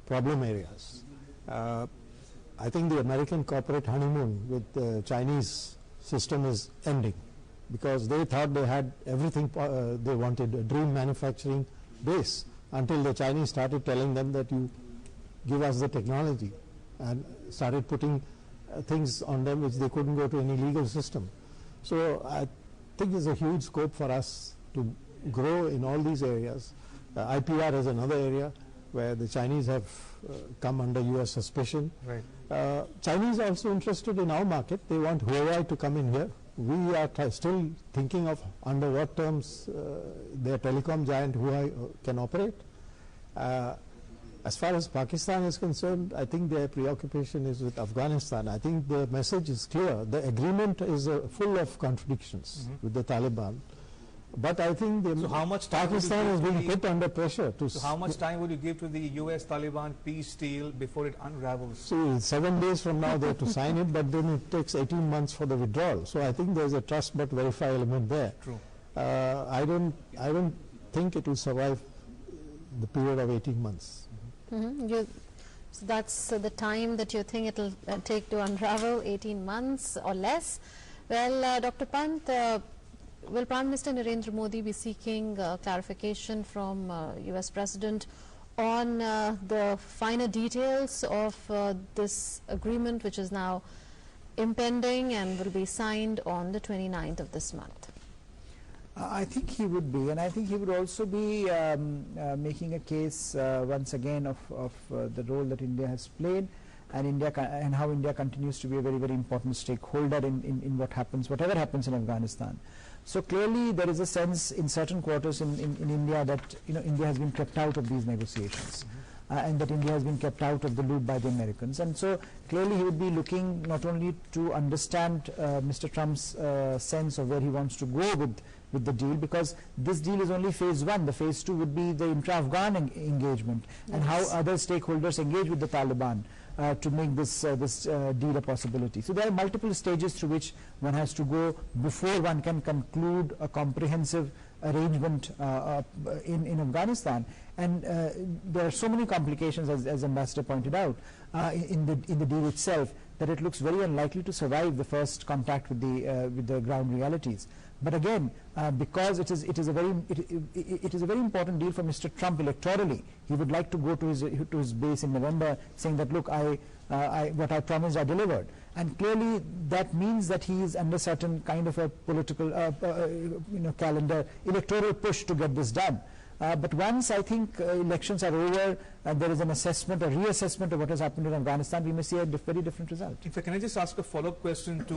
problem areas. I think the American corporate honeymoon with the Chinese system is ending, because they thought they had everything they wanted, a dream manufacturing base, until the Chinese started telling them that you give us the technology, and started putting things on them which they couldn't go to any legal system. So I think there's a huge scope for us to grow in all these areas. IPR is another area where the Chinese have come under US suspicion. Right. Chinese are also interested in our market. They want Huawei to come in here. We are still thinking of under what terms their telecom giant Huawei can operate. As far as Pakistan is concerned, I think their preoccupation is with Afghanistan. I think the message is clear. The agreement is full of contradictions with the Taliban. But I think So how much time would you Pakistan is give to being the- put under pressure to So how much time would you give to the US-Taliban peace deal before it unravels? see, 7 days from now they have to sign it, but then it takes 18 months for the withdrawal. So I think there's a trust but verify element there. True. I don't think it will survive the period of 18 months. So that's the time that you think it will take to unravel, 18 months or less. Well, Dr. Pant, will Prime Minister Narendra Modi be seeking clarification from US President on the finer details of this agreement, which is now impending and will be signed on the 29th of this month? I think he would be, and I think he would also be making a case once again of the role that India has played, and how India continues to be a very, very important stakeholder in what happens, whatever happens in Afghanistan. So clearly there is a sense in certain quarters in India that India has been kept out of these negotiations. And that India has been kept out of the loop by the Americans. And so clearly he would be looking not only to understand Mr. Trump's sense of where he wants to go with the deal, because this deal is only phase 1. The phase 2 would be the intra-Afghan engagement, and how other stakeholders engage with the Taliban to make this deal a possibility. So there are multiple stages through which one has to go before one can conclude a comprehensive arrangement in Afghanistan. And there are so many complications, as Ambassador pointed out, in the deal itself, that it looks very unlikely to survive the first contact with the ground realities. But again, because it is a very important deal for Mr. Trump electorally, he would like to go to his base in November, saying that, look, what I promised, I delivered. And clearly that means that he is under certain kind of a political calendar, electoral push to get this done. But once I think elections are over and there is an assessment, a reassessment of what has happened in Afghanistan, we may see a very different result. In fact, can I just ask a follow-up question to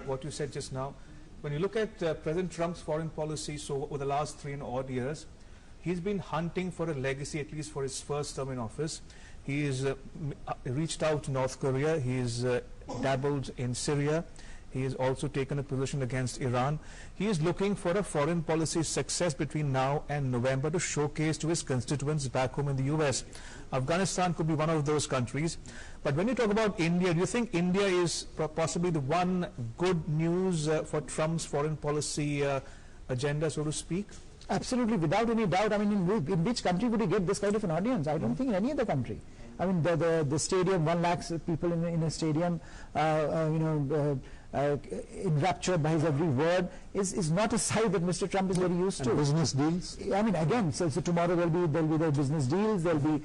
what you said just now? When you look at President Trump's foreign policy, so over the last 3 and odd years, he's been hunting for a legacy, at least for his first term in office. He has reached out to North Korea. He has dabbled in Syria. He has also taken a position against Iran. He is looking for a foreign policy success between now and November to showcase to his constituents back home in the US. Afghanistan could be one of those countries. But when you talk about India, do you think India is possibly the one good news for Trump's foreign policy agenda, so to speak? Absolutely, without any doubt. I mean, in which country would you get this kind of an audience? I don't think in any other country. I mean, the stadium, 1 lakh people in a stadium, enraptured by his every word, is not a sight that Mr. Trump is very used to. Business deals? I mean, again, so tomorrow there'll be the business deals, there'll be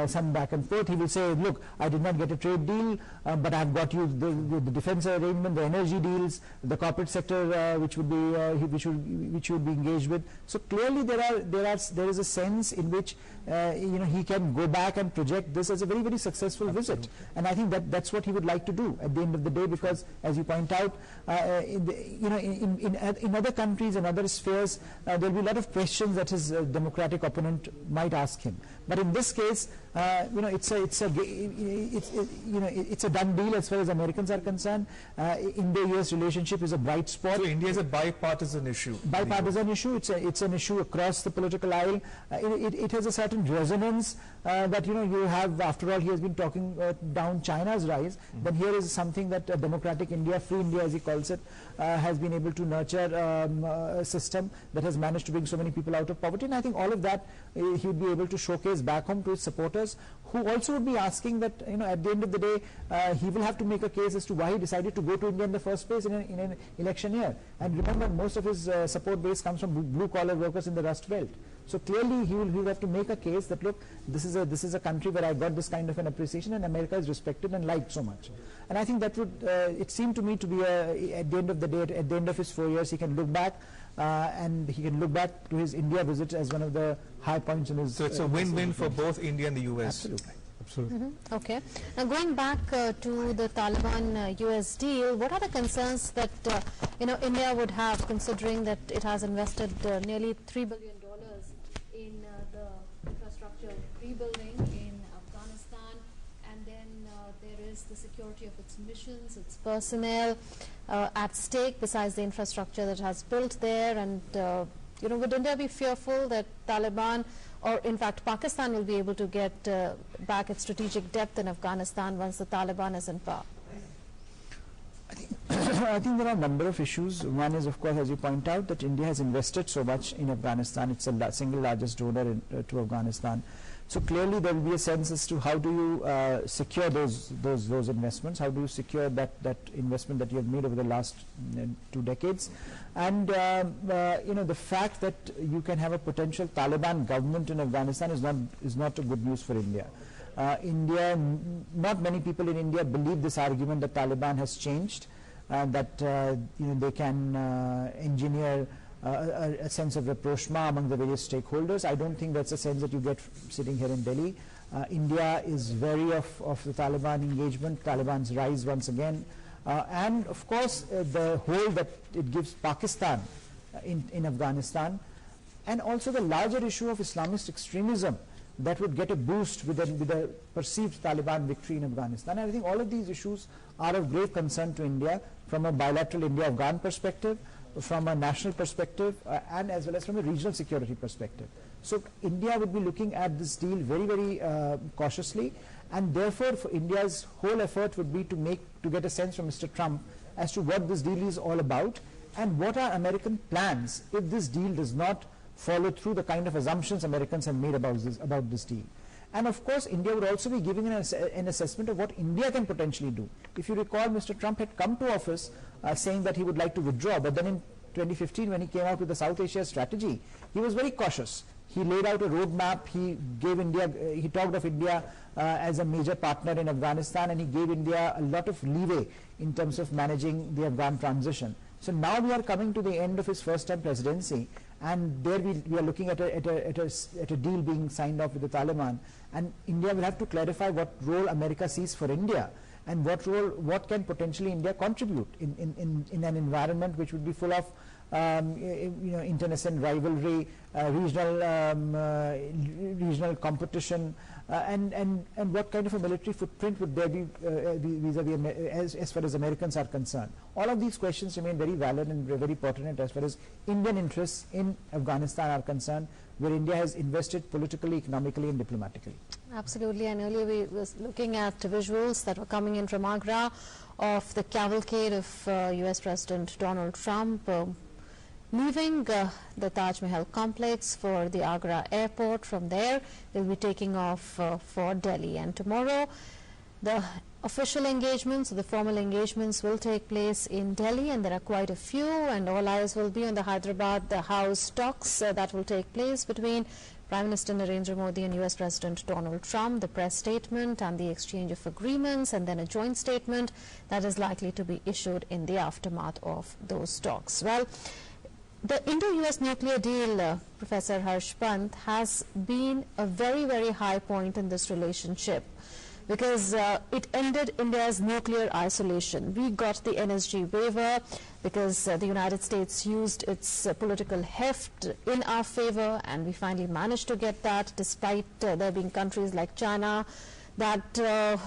some back and forth. He will say, look, I did not get a trade deal, but I've got you the defense arrangement, the energy deals, the corporate sector, which would be engaged with. So clearly there is a sense in which he can go back and project this as a very, very successful visit. And I think that's what he would like to do at the end of the day, because as you point out, out, in other countries and other spheres, there will be a lot of questions that his democratic opponent might ask him. But in this case, it's a done deal as far as Americans are concerned. India-US relationship is a bright spot. So India is a bipartisan issue. Bipartisan issue. It's an issue across the political aisle. It has a certain resonance that you have. After all, he has been talking down China's rise. Then here is something that democratic India, free India as he calls it, has been able to nurture a system that has managed to bring so many people out of poverty. And I think all of that he would be able to showcase back home to his supporters, who also would be asking that, at the end of the day, he will have to make a case as to why he decided to go to India in the first place in an election year. And remember, most of his support base comes from blue-collar workers in the Rust Belt. So clearly, he will have to make a case that, look, this is a country where I got this kind of an appreciation, and America is respected and liked so much. And I think that would, it seemed to me to be, at the end of the day, at the end of his 4 years, he can look back, and he can look back to his India visit as one of the high points in his... So it's a win-win for both India and the US. Absolutely. Absolutely. Okay. Now going back to the Taliban-US deal, what are the concerns that India would have, considering that it has invested nearly $3 billion in the infrastructure rebuilding in Afghanistan, and then there is the security of its missions, its personnel at stake, besides the infrastructure that has built there, and would India be fearful that Taliban, or in fact Pakistan, will be able to get back its strategic depth in Afghanistan once the Taliban is in power? I think there are a number of issues. One is, of course, as you point out, that India has invested so much in Afghanistan. It's the single largest donor to Afghanistan. So clearly there will be a sense as to how do you secure those investments, how do you secure that investment that you have made over the last 2 decades. And the fact that you can have a potential Taliban government in Afghanistan is not a good news for India. Not many people in India believe this argument that Taliban has changed, that they can engineer a sense of rapprochement among the various stakeholders. I don't think that's a sense that you get sitting here in Delhi. India is wary of the Taliban engagement, Taliban's rise once again, and of course the hold that it gives Pakistan in Afghanistan, and also the larger issue of Islamist extremism that would get a boost with a perceived Taliban victory in Afghanistan. And I think all of these issues are of great concern to India from a bilateral India-Afghan perspective, from a national perspective, and as well as from a regional security perspective. So India would be looking at this deal very, very cautiously, and therefore for India's whole effort would be to get a sense from Mr. Trump as to what this deal is all about, and what are American plans if this deal does not follow through the kind of assumptions Americans have made about this deal. And of course, India would also be giving an assessment of what India can potentially do. If you recall, Mr. Trump had come to office saying that he would like to withdraw, but then in 2015, when he came out with the South Asia strategy, he was very cautious. He laid out a roadmap. He talked of India as a major partner in Afghanistan, and he gave India a lot of leeway in terms of managing the Afghan transition. So now we are coming to the end of his first-term presidency, and there we are looking at a deal being signed off with the Taliban, and India will have to clarify what role America sees for India, and what can potentially India contribute in an environment which would be full of internecine rivalry, regional competition, and what kind of a military footprint would there be vis-a-vis as far as Americans are concerned. All of these questions remain very valid and very pertinent as far as Indian interests in Afghanistan are concerned, where India has invested politically, economically, and diplomatically. Absolutely. And earlier we was looking at visuals that were coming in from Agra of the cavalcade of US President Donald Trump leaving the Taj Mahal complex for the Agra airport. From there, they'll be taking off for Delhi. And tomorrow, the official engagements, the formal engagements will take place in Delhi, and there are quite a few, and all eyes will be on the Hyderabad House talks that will take place between Prime Minister Narendra Modi and US President Donald Trump, the press statement and the exchange of agreements, and then a joint statement that is likely to be issued in the aftermath of those talks. Well, the Indo-US nuclear deal, Professor Harsh Pant, has been a very, very high point in this relationship. because it ended India's nuclear isolation. We got the NSG waiver because the United States used its political heft in our favor, and we finally managed to get that, despite there being countries like China that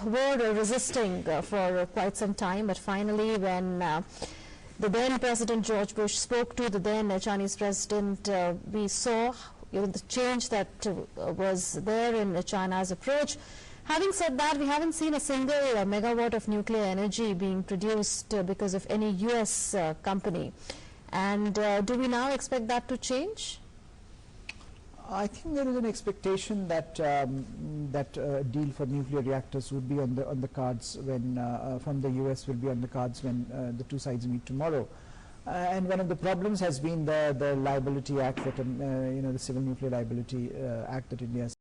were resisting for quite some time. But finally, when the then President George Bush spoke to the then Chinese President, we saw the change that was there in China's approach. Having said that, we haven't seen a single megawatt of nuclear energy being produced because of any US company. And do we now expect that to change? I think there is an expectation that a deal for nuclear reactors would be on the cards when from the US will be on the cards when the two sides meet tomorrow. And one of the problems has been the Liability Act that the Civil Nuclear Liability Act that India has